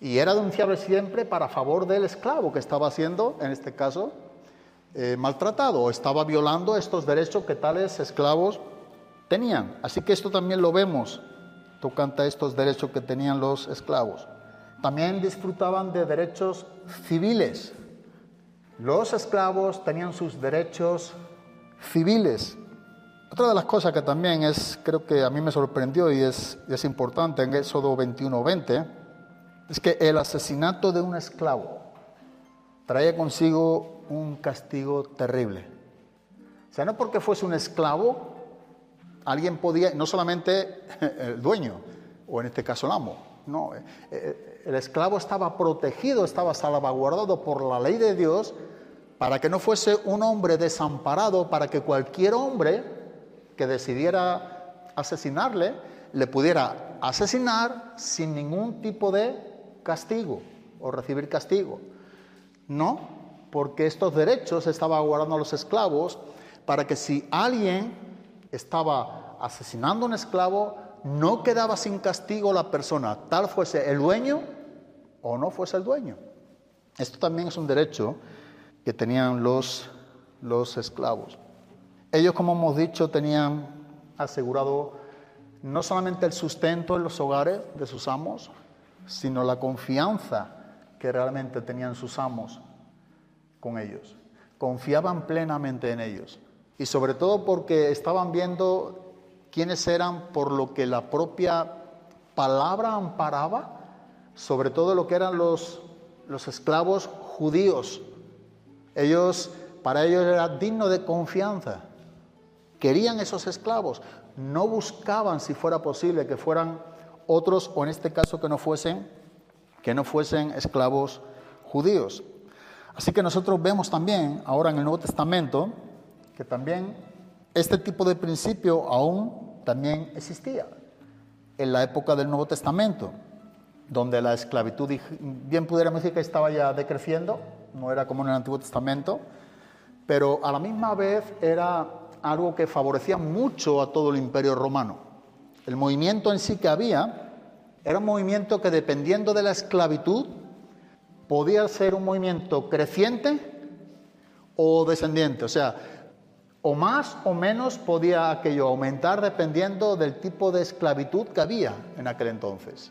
Y era denunciable siempre para favor del esclavo que estaba siendo, en este caso, maltratado o estaba violando estos derechos que tales esclavos tenían. Así que esto también lo vemos tocante a estos derechos que tenían los esclavos. También disfrutaban de derechos civiles. Los esclavos tenían sus derechos civiles. Otra de las cosas que también creo que a mí me sorprendió y es importante en Éxodo 21:20, es que el asesinato de un esclavo traía consigo un castigo terrible. O sea, no porque fuese un esclavo, alguien podía, no solamente el dueño, o en este caso el amo, no, el esclavo estaba protegido, estaba salvaguardado por la ley de Dios para que no fuese un hombre desamparado, para que cualquier hombre que decidiera asesinarle, le pudiera asesinar sin ningún tipo de castigo o recibir castigo. No, porque estos derechos estaban guardando a los esclavos para que si alguien estaba asesinando a un esclavo, no quedaba sin castigo la persona, tal fuese el dueño o no fuese el dueño. Esto también es un derecho que tenían los esclavos. Ellos, como hemos dicho, tenían asegurado no solamente el sustento en los hogares de sus amos, sino la confianza que realmente tenían sus amos con ellos. Confiaban plenamente en ellos. Y sobre todo porque estaban viendo quiénes eran por lo que la propia palabra amparaba, sobre todo lo que eran los esclavos judíos. Para ellos era digno de confianza. Querían esos esclavos, no buscaban, si fuera posible, que fueran otros, o en este caso que no fuesen esclavos judíos. Así que nosotros vemos también, ahora en el Nuevo Testamento, que también este tipo de principio aún también existía en la época del Nuevo Testamento, donde la esclavitud, bien pudiéramos decir que estaba ya decreciendo, no era como en el Antiguo Testamento, pero a la misma vez era algo que favorecía mucho a todo el Imperio Romano. El movimiento en sí que había era un movimiento que, dependiendo de la esclavitud, podía ser un movimiento creciente o descendiente, o sea, o más o menos podía aquello aumentar dependiendo del tipo de esclavitud que había en aquel entonces.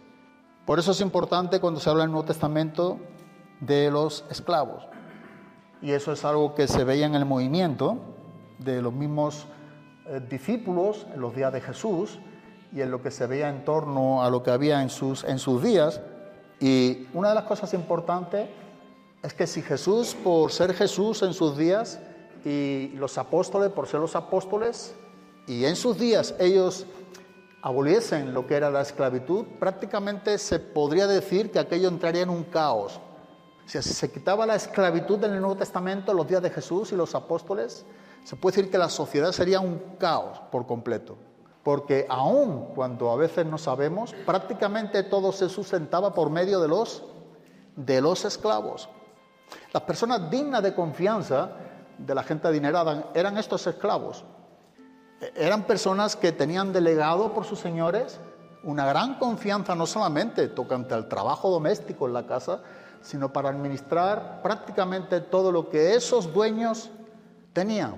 Por eso es importante cuando se habla en el Nuevo Testamento de los esclavos. Y eso es algo que se veía en el movimiento de los mismos discípulos en los días de Jesús y en lo que se veía en torno a lo que había en sus días. Y una de las cosas importantes es que si Jesús, por ser Jesús en sus días, y los apóstoles, por ser los apóstoles, y en sus días ellos aboliesen lo que era la esclavitud, prácticamente se podría decir que aquello entraría en un caos, O sea, si se quitaba la esclavitud en el Nuevo Testamento en los días de Jesús y los apóstoles, se puede decir que la sociedad sería un caos por completo. Porque aun cuando a veces no sabemos, prácticamente todo se sustentaba por medio de los esclavos. Las personas dignas de confianza de la gente adinerada eran estos esclavos. Eran personas que tenían delegado por sus señores una gran confianza, no solamente tocante al trabajo doméstico en la casa, sino para administrar prácticamente todo lo que esos dueños tenían,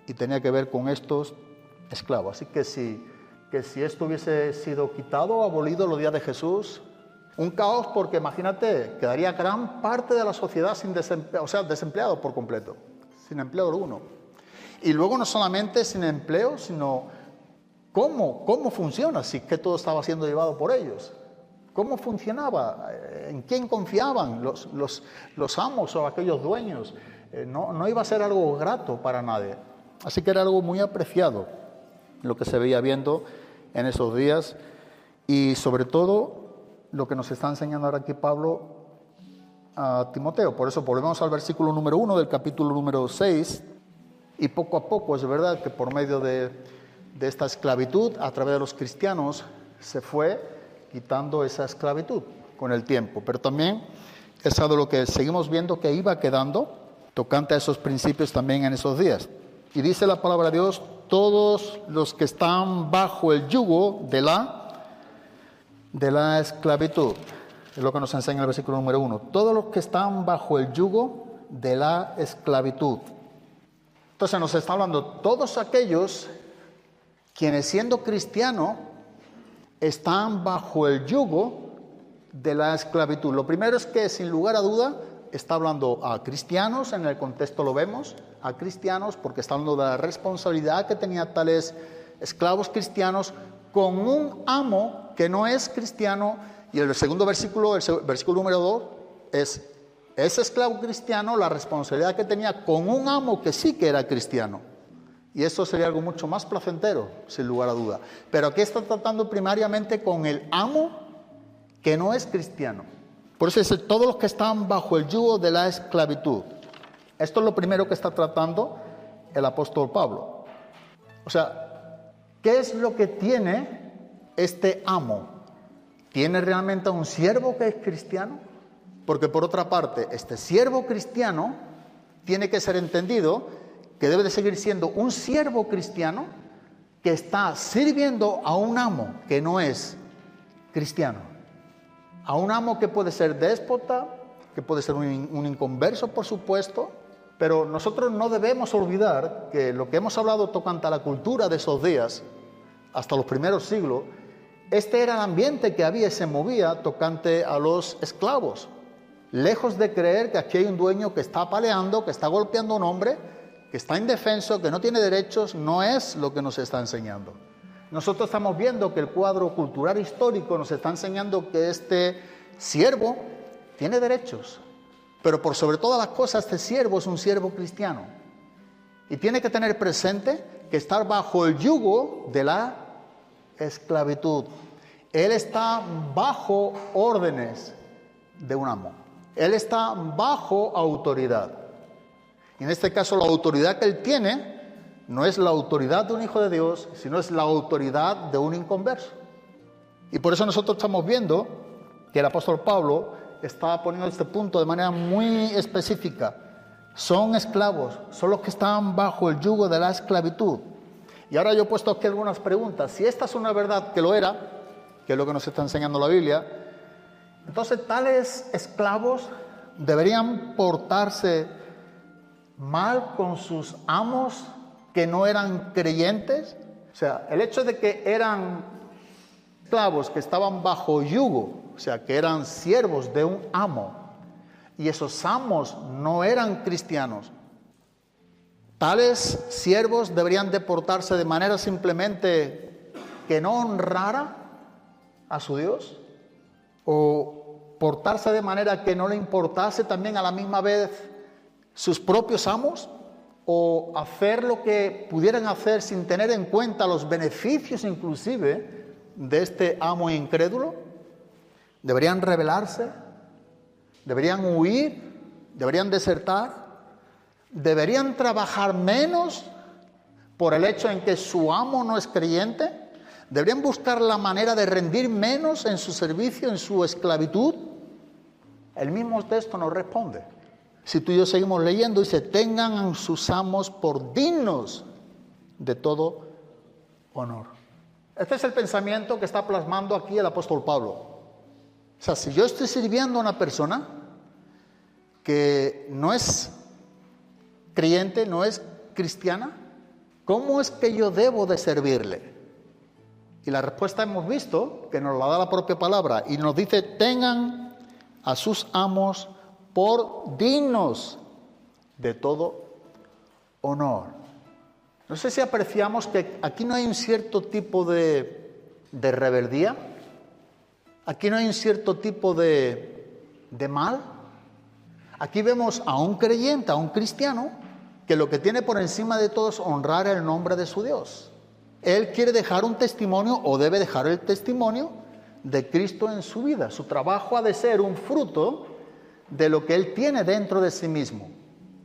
y tenía que ver con estos esclavos. Así que si esto hubiese sido quitado o abolido en los días de Jesús, un caos, porque imagínate, quedaría gran parte de la sociedad sin desempleo, o sea, desempleado por completo, sin empleo alguno. Y luego no solamente sin empleo, sino cómo funciona, si que todo estaba siendo llevado por ellos. ¿Cómo funcionaba? ¿En quién confiaban los amos o aquellos dueños? No iba a ser algo grato para nadie. Así que era algo muy apreciado lo que se veía viendo en esos días, y sobre todo lo que nos está enseñando ahora aquí Pablo a Timoteo. Por eso volvemos al versículo número 1 del capítulo número 6, y poco a poco es verdad que por medio de esta esclavitud a través de los cristianos se fue quitando esa esclavitud con el tiempo, pero también es algo lo que seguimos viendo que iba quedando tocante a esos principios también en esos días. Y dice la palabra de Dios: todos los que están bajo el yugo de la esclavitud. Es lo que nos enseña el versículo número 1. Todos los que están bajo el yugo de la esclavitud. Entonces nos está hablando todos aquellos quienes, siendo cristianos, están bajo el yugo de la esclavitud. Lo primero es que, sin lugar a duda, está hablando a cristianos, en el contexto lo vemos, a cristianos, porque está hablando de la responsabilidad que tenían tales esclavos cristianos con un amo que no es cristiano. Y el segundo versículo, el versículo número 2, es ese esclavo cristiano, la responsabilidad que tenía con un amo que sí que era cristiano. Y esto sería algo mucho más placentero, sin lugar a duda. Pero aquí está tratando primariamente con el amo que no es cristiano. Por eso dice: todos los que están bajo el yugo de la esclavitud. Esto es lo primero que está tratando el apóstol Pablo. O sea, ¿qué es lo que tiene este amo? ¿Tiene realmente a un siervo que es cristiano? Porque por otra parte, este siervo cristiano tiene que ser entendido que debe de seguir siendo un siervo cristiano que está sirviendo a un amo que no es cristiano. A un amo que puede ser déspota, que puede ser un inconverso, por supuesto, pero nosotros no debemos olvidar que lo que hemos hablado tocante a la cultura de esos días, hasta los primeros siglos, este era el ambiente que había y se movía tocante a los esclavos. Lejos de creer que aquí hay un dueño que está apaleando, que está golpeando a un hombre, que está indefenso, que no tiene derechos, no es lo que nos está enseñando. Nosotros estamos viendo que el cuadro cultural histórico nos está enseñando que este siervo tiene derechos, pero por sobre todas las cosas este siervo es un siervo cristiano y tiene que tener presente que está bajo el yugo de la esclavitud. Él está bajo órdenes de un amo, él está bajo autoridad. Y en este caso la autoridad que él tiene no es la autoridad de un hijo de Dios, sino es la autoridad de un inconverso. Y por eso nosotros estamos viendo que el apóstol Pablo está poniendo este punto de manera muy específica. Son esclavos, son los que están bajo el yugo de la esclavitud. Y ahora yo he puesto aquí algunas preguntas. Si esta es una verdad que lo era, que es lo que nos está enseñando la Biblia, entonces tales esclavos deberían portarse mal con sus amos que no eran creyentes. O sea, el hecho de que eran esclavos que estaban bajo yugo, o sea, que eran siervos de un amo, y esos amos no eran cristianos, tales siervos deberían de portarse de manera simplemente que no honrara a su Dios, o portarse de manera que no le importase también a la misma vez sus propios amos, o hacer lo que pudieran hacer sin tener en cuenta los beneficios inclusive de este amo incrédulo. Deberían rebelarse, deberían huir ¿Deberían desertar? ¿Deberían trabajar menos por el hecho en que su amo no es creyente? ¿Deberían buscar la manera de rendir menos en su servicio, en su esclavitud? El mismo texto nos responde. Si tú y yo seguimos leyendo, dice, tengan a sus amos por dignos de todo honor. Este es el pensamiento que está plasmando aquí el apóstol Pablo. O sea, si yo estoy sirviendo a una persona que no es creyente, no es cristiana, ¿cómo es que yo debo de servirle? Y la respuesta hemos visto, que nos la da la propia palabra, y nos dice, tengan a sus amos por dignos de todo honor. No sé si apreciamos que aquí no hay un cierto tipo de rebeldía, aquí no hay un cierto tipo de mal. Aquí vemos a un creyente, a un cristiano, que lo que tiene por encima de todo es honrar el nombre de su Dios. Él quiere dejar un testimonio, o debe dejar el testimonio de Cristo en su vida. Su trabajo ha de ser un fruto de lo que él tiene dentro de sí mismo.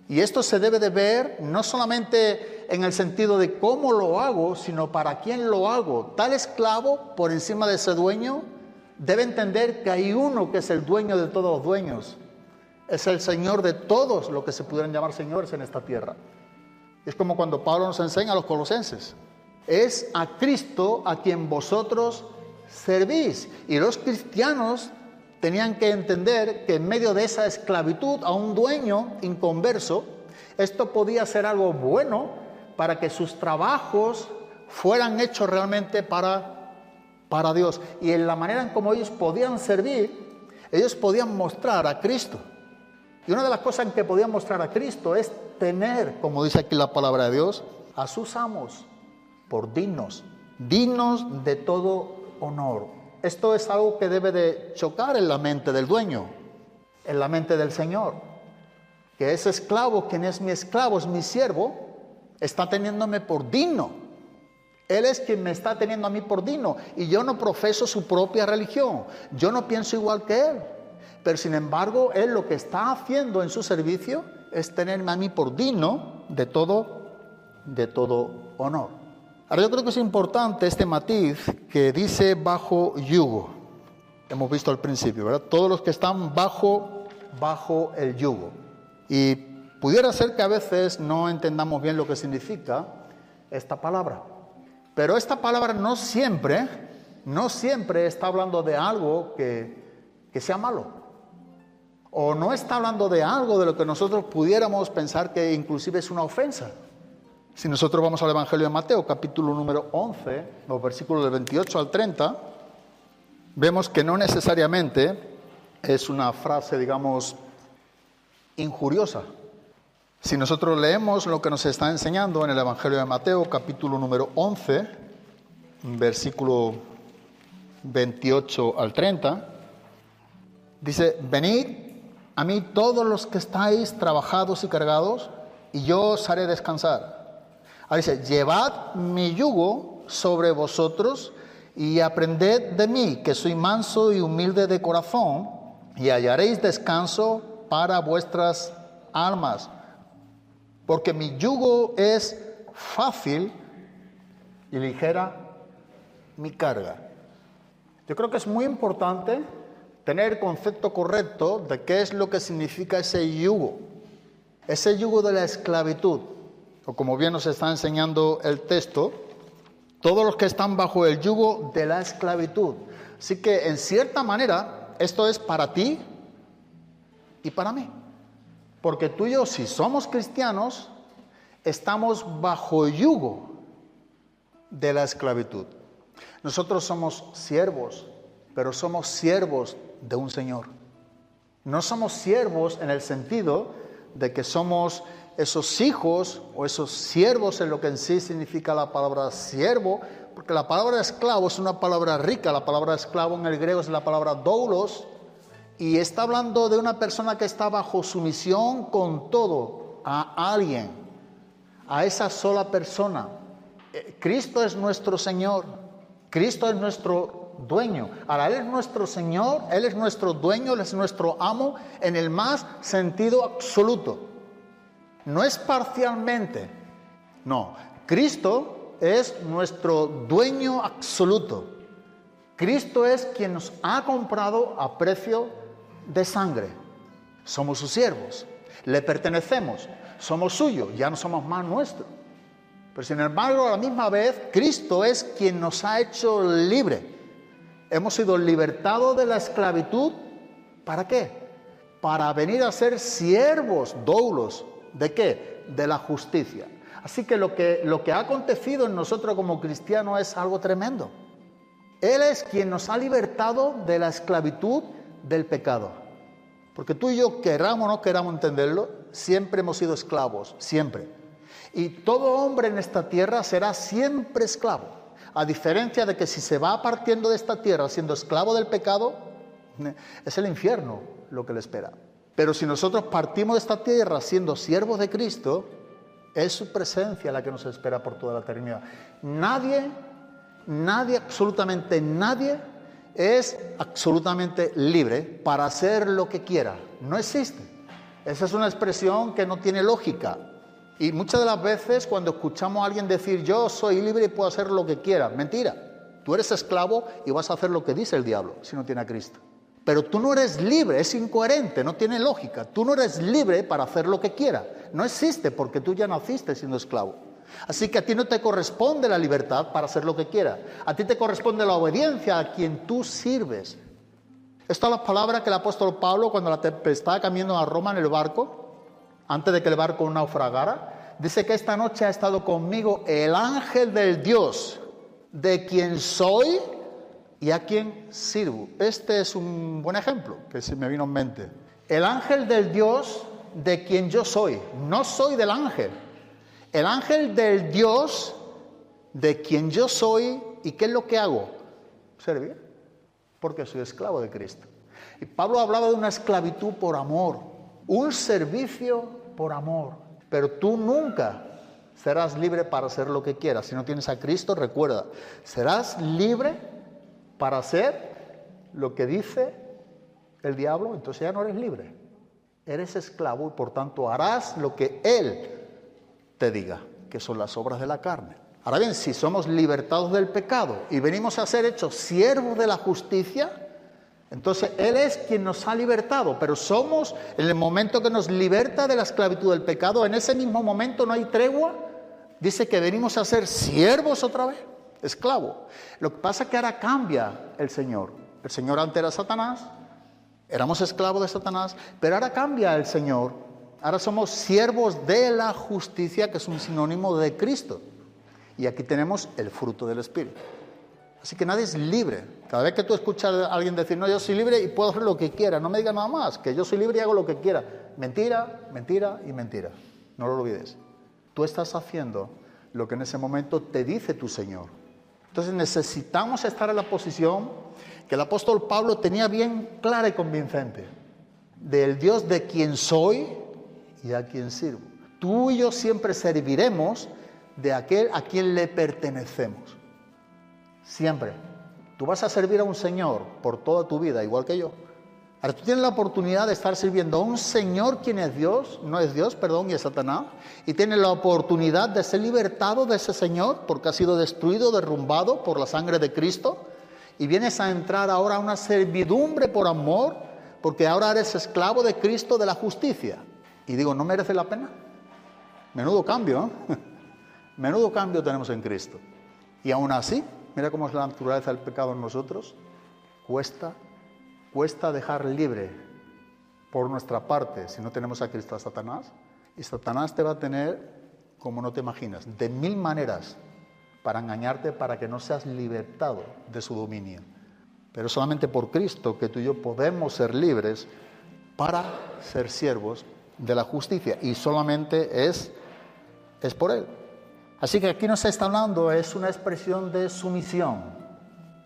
Y esto se debe de ver no solamente en el sentido de cómo lo hago, sino para quién lo hago. Tal esclavo, por encima de ese dueño, debe entender que hay uno que es el dueño de todos los dueños. Es el Señor de todos los que se pudieran llamar señores en esta tierra. Es como cuando Pablo nos enseña a los colosenses. Es a Cristo a quien vosotros servís. Y los cristianos tenían que entender que en medio de esa esclavitud a un dueño inconverso, esto podía ser algo bueno para que sus trabajos fueran hechos realmente para Dios. Y en la manera en cómo ellos podían servir, ellos podían mostrar a Cristo. Y una de las cosas en que podían mostrar a Cristo es tener, como dice aquí la palabra de Dios, a sus amos por dignos de todo honor. Esto es algo que debe de chocar en la mente del dueño, en la mente del Señor. Que ese esclavo, quien es mi esclavo, es mi siervo, está teniéndome por digno. Él es quien me está teniendo a mí por digno. Y yo no profeso su propia religión. Yo no pienso igual que él. Pero sin embargo, él lo que está haciendo en su servicio es tenerme a mí por digno de todo honor. Ahora yo creo que es importante este matiz que dice bajo yugo. Hemos visto al principio, ¿verdad? Todos los que están bajo el yugo. Y pudiera ser que a veces no entendamos bien lo que significa esta palabra. Pero esta palabra no siempre está hablando de algo que sea malo. O no está hablando de algo de lo que nosotros pudiéramos pensar que inclusive es una ofensa. Si nosotros vamos al Evangelio de Mateo, capítulo número 11, los versículos del 28 al 30, vemos que no necesariamente es una frase, digamos, injuriosa. Si nosotros leemos lo que nos está enseñando en el Evangelio de Mateo, capítulo número 11, versículo 28 al 30, dice, venid a mí todos los que estáis trabajados y cargados, y yo os haré descansar. Ahora dice, llevad mi yugo sobre vosotros y aprended de mí, que soy manso y humilde de corazón, y hallaréis descanso para vuestras almas. Porque mi yugo es fácil y ligera mi carga. Yo creo que es muy importante tener el concepto correcto de qué es lo que significa ese yugo de la esclavitud. O como bien nos está enseñando el texto, todos los que están bajo el yugo de la esclavitud. Así que en cierta manera esto es para ti y para mí. Porque tú y yo, si somos cristianos, estamos bajo yugo de la esclavitud. Nosotros somos siervos, pero somos siervos de un Señor. No somos siervos en el sentido de que somos esos hijos o esos siervos en lo que en sí significa la palabra siervo, porque la palabra esclavo es una palabra rica. La palabra esclavo en el griego es la palabra doulos, y está hablando de una persona que está bajo sumisión con todo, a alguien, a esa sola persona. Cristo es nuestro Señor, Cristo es nuestro dueño. Ahora, Él es nuestro Señor, Él es nuestro dueño, Él es nuestro amo en el más sentido absoluto. No es parcialmente, no. Cristo es nuestro dueño absoluto. Cristo es quien nos ha comprado a precio de sangre. Somos sus siervos, le pertenecemos, somos suyos, ya no somos más nuestros. Pero sin embargo, a la misma vez, Cristo es quien nos ha hecho libre. Hemos sido libertados de la esclavitud. ¿Para qué? Para venir a ser siervos, doulos. ¿De qué? De la justicia. Así que lo que ha acontecido en nosotros como cristianos es algo tremendo. Él es quien nos ha libertado de la esclavitud del pecado. Porque tú y yo, queramos o no queramos entenderlo, siempre hemos sido esclavos, siempre. Y todo hombre en esta tierra será siempre esclavo. A diferencia de que si se va partiendo de esta tierra siendo esclavo del pecado, es el infierno lo que le espera. Pero si nosotros partimos de esta tierra siendo siervos de Cristo, es su presencia la que nos espera por toda la eternidad. Nadie, absolutamente nadie, es absolutamente libre para hacer lo que quiera. No existe. Esa es una expresión que no tiene lógica. Y muchas de las veces cuando escuchamos a alguien decir yo soy libre y puedo hacer lo que quiera, mentira. Tú eres esclavo y vas a hacer lo que dice el diablo si no tiene a Cristo. Pero tú no eres libre, es incoherente, no tiene lógica. Tú no eres libre para hacer lo que quiera. No existe porque tú ya naciste siendo esclavo. Así que a ti no te corresponde la libertad para hacer lo que quiera. A ti te corresponde la obediencia a quien tú sirves. Estas son las palabras que el apóstol Pablo, cuando la tempestad camino a Roma en el barco, antes de que el barco naufragara, dice que esta noche ha estado conmigo el ángel del Dios, de quien soy y a quien sirvo. Este es un buen ejemplo que se me vino en mente. El ángel del Dios, de quien yo soy. No soy del ángel. El ángel del Dios, de quien yo soy. ¿Y qué es lo que hago? Servir. Porque soy esclavo de Cristo. Y Pablo hablaba de una esclavitud por amor. Un servicio por amor. Pero tú nunca serás libre para hacer lo que quieras. Si no tienes a Cristo, recuerda, serás libre para hacer lo que dice el diablo, entonces ya no eres libre. Eres esclavo y por tanto harás lo que Él te diga, que son las obras de la carne. Ahora bien, si somos libertados del pecado y venimos a ser hechos siervos de la justicia, entonces Él es quien nos ha libertado, pero somos, en el momento que nos liberta de la esclavitud del pecado, en ese mismo momento no hay tregua, dice que venimos a ser siervos otra vez, esclavo. Lo que pasa es que ahora cambia el Señor. El Señor antes era Satanás, éramos esclavos de Satanás, pero ahora cambia el Señor. Ahora somos siervos de la justicia, que es un sinónimo de Cristo. Y aquí tenemos el fruto del Espíritu. Así que nadie es libre. Cada vez que tú escuchas a alguien decir, no, yo soy libre y puedo hacer lo que quiera, no me digas nada más, que yo soy libre y hago lo que quiera. Mentira, mentira y mentira. No lo olvides. Tú estás haciendo lo que en ese momento te dice tu Señor. Entonces necesitamos estar en la posición que el apóstol Pablo tenía bien clara y convincente. Del Dios de quien soy y a quien sirvo. Tú y yo siempre serviremos de aquel a quien le pertenecemos. Siempre. Tú vas a servir a un Señor por toda tu vida, igual que yo. Ahora tú tienes la oportunidad de estar sirviendo a un Señor quien es Dios, no es Dios, perdón, y es Satanás, y tienes la oportunidad de ser libertado de ese Señor porque ha sido destruido, derrumbado por la sangre de Cristo, y vienes a entrar ahora a una servidumbre por amor, porque ahora eres esclavo de Cristo, de la justicia. Y digo, ¿no merece la pena? Menudo cambio, ¿eh? Menudo cambio tenemos en Cristo. Y aún así, mira cómo es la naturaleza del pecado en nosotros. Cuesta dejar libre por nuestra parte, si no tenemos a Cristo, a Satanás. Y Satanás te va a tener, como no te imaginas, de 1000 maneras para engañarte, para que no seas libertado de su dominio. Pero solamente por Cristo que tú y yo podemos ser libres para ser siervos de la justicia. Y solamente es por Él. Así que aquí nos está hablando, es una expresión de sumisión,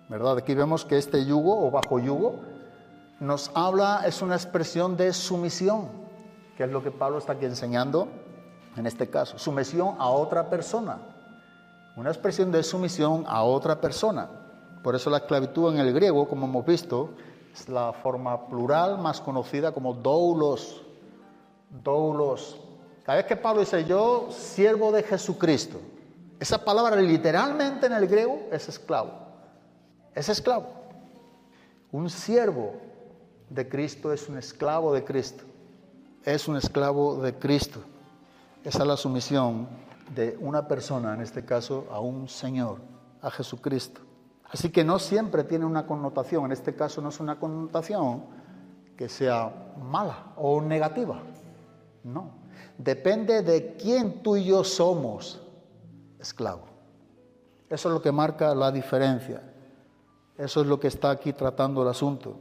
¿verdad? Aquí vemos que este yugo o bajo yugo nos habla, es una expresión de sumisión, que es lo que Pablo está aquí enseñando en este caso. Sumisión a otra persona, una expresión de sumisión a otra persona. Por eso la esclavitud en el griego, como hemos visto, es la forma plural más conocida como doulos. Doulos. Cada vez que Pablo dice yo, siervo de Jesucristo, esa palabra literalmente en el griego es esclavo. Es esclavo. Un siervo de Cristo es un esclavo de Cristo. Es un esclavo de Cristo. Esa es la sumisión de una persona, en este caso a un Señor, a Jesucristo. Así que no siempre tiene una connotación, en este caso no es una connotación que sea mala o negativa. No, depende de quién tú y yo somos esclavo. Eso es lo que marca la diferencia. Eso es lo que está aquí tratando el asunto.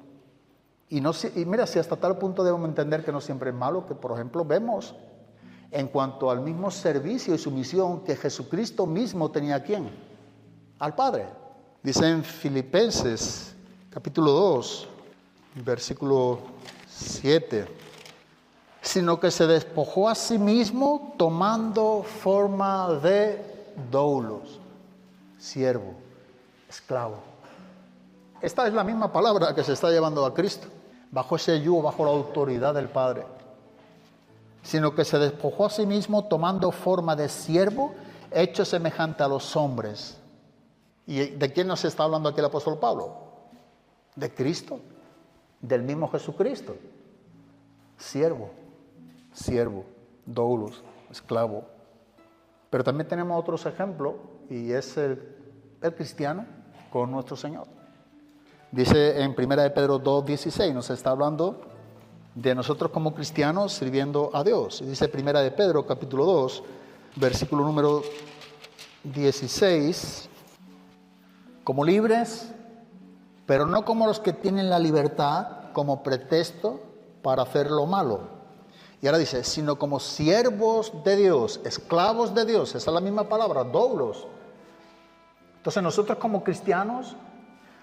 Y mira, si hasta tal punto debemos entender que no siempre es malo, que por ejemplo vemos en cuanto al mismo servicio y sumisión que Jesucristo mismo tenía ¿a quién? Al Padre. Dice en Filipenses capítulo 2, versículo 7, sino que se despojó a sí mismo tomando forma de doulos, siervo, esclavo. Esta es la misma palabra que se está llevando a Cristo, bajo ese yugo, bajo la autoridad del Padre. Sino que se despojó a sí mismo tomando forma de siervo, hecho semejante a los hombres. ¿Y de quién nos está hablando aquí el apóstol Pablo? De Cristo, del mismo Jesucristo. Siervo, doulos, esclavo. Pero también tenemos otros ejemplos, y es el cristiano con nuestro Señor. Dice en 1 de Pedro 2:16, nos está hablando de nosotros como cristianos sirviendo a Dios. Y dice 1 de Pedro capítulo 2, versículo número 16, como libres, pero no como los que tienen la libertad como pretexto para hacer lo malo. Y ahora dice, sino como siervos de Dios, esclavos de Dios. Esa es la misma palabra, doulos. Entonces nosotros como cristianos,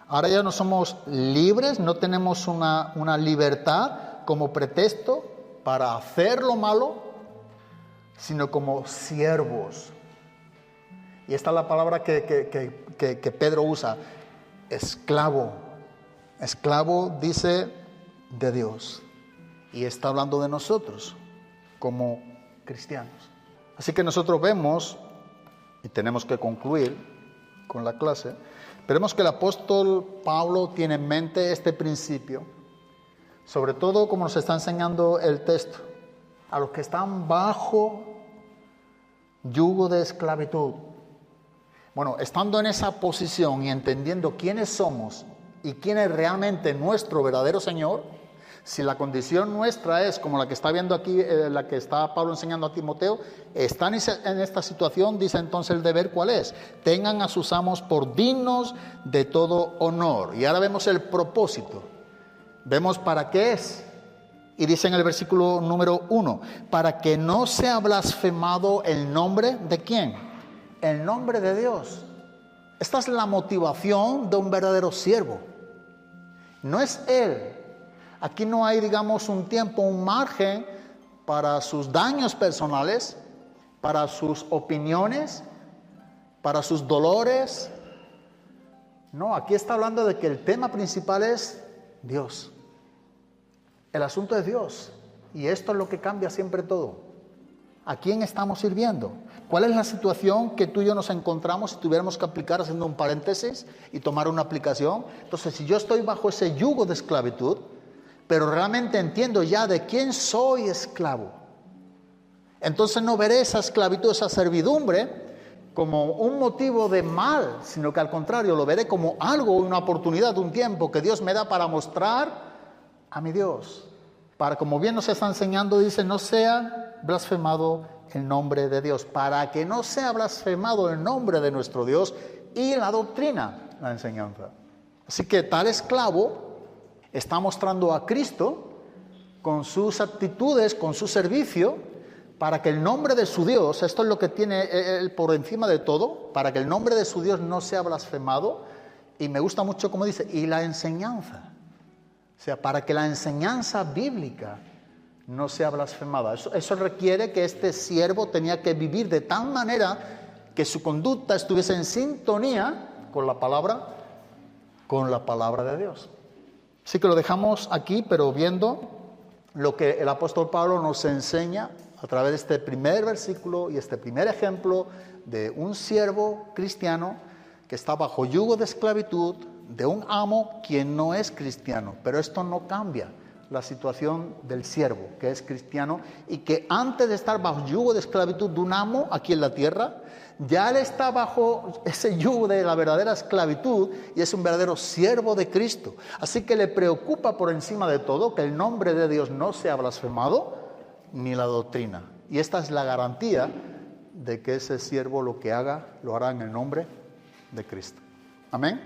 ahora ya no somos libres, no tenemos una libertad como pretexto para hacer lo malo, sino como siervos. Y esta es la palabra que Pedro usa, esclavo. Esclavo dice de Dios. Y está hablando de nosotros como cristianos. Así que nosotros vemos, y tenemos que concluir con la clase, veremos que el apóstol Pablo tiene en mente este principio, sobre todo como nos está enseñando el texto, a los que están bajo yugo de esclavitud. Bueno, estando en esa posición y entendiendo quiénes somos y quién es realmente nuestro verdadero Señor, si la condición nuestra es como la que está viendo aquí, la que está Pablo enseñando a Timoteo, están en esta situación, dice entonces el deber, ¿cuál es? Tengan a sus amos por dignos de todo honor. Y ahora vemos el propósito, vemos para qué es. Y dice en el versículo número 1, para que no sea blasfemado el nombre de ¿quién? El nombre de Dios. Esta es la motivación de un verdadero siervo. No es él. Aquí no hay, digamos, un tiempo, un margen para sus daños personales, para sus opiniones, para sus dolores. No, aquí está hablando de que el tema principal es Dios. El asunto es Dios. Y esto es lo que cambia siempre todo. ¿A quién estamos sirviendo? ¿Cuál es la situación que tú y yo nos encontramos si tuviéramos que aplicar, haciendo un paréntesis y tomar una aplicación? Entonces, si yo estoy bajo ese yugo de esclavitud, pero realmente entiendo ya de quién soy esclavo, entonces no veré esa esclavitud, esa servidumbre como un motivo de mal, sino que al contrario lo veré como algo, una oportunidad, un tiempo que Dios me da para mostrar a mi Dios. Para, como bien nos está enseñando, dice, no sea blasfemado el nombre de Dios, para que no sea blasfemado el nombre de nuestro Dios y la doctrina, la enseñanza. Así que tal esclavo está mostrando a Cristo con sus actitudes, con su servicio, para que el nombre de su Dios, esto es lo que tiene él por encima de todo, para que el nombre de su Dios no sea blasfemado. Y me gusta mucho como dice, y la enseñanza, o sea, para que la enseñanza bíblica no sea blasfemada. Eso requiere que este siervo tenía que vivir de tal manera que su conducta estuviese en sintonía con la palabra con la palabra de Dios. Así que lo dejamos aquí, pero viendo lo que el apóstol Pablo nos enseña a través de este primer versículo y este primer ejemplo de un siervo cristiano que está bajo yugo de esclavitud de un amo quien no es cristiano. Pero esto no cambia la situación del siervo que es cristiano y que antes de estar bajo yugo de esclavitud de un amo aquí en la tierra, ya él está bajo ese yugo de la verdadera esclavitud y es un verdadero siervo de Cristo. Así que le preocupa por encima de todo que el nombre de Dios no sea blasfemado ni la doctrina. Y esta es la garantía de que ese siervo lo que haga, lo hará en el nombre de Cristo. Amén.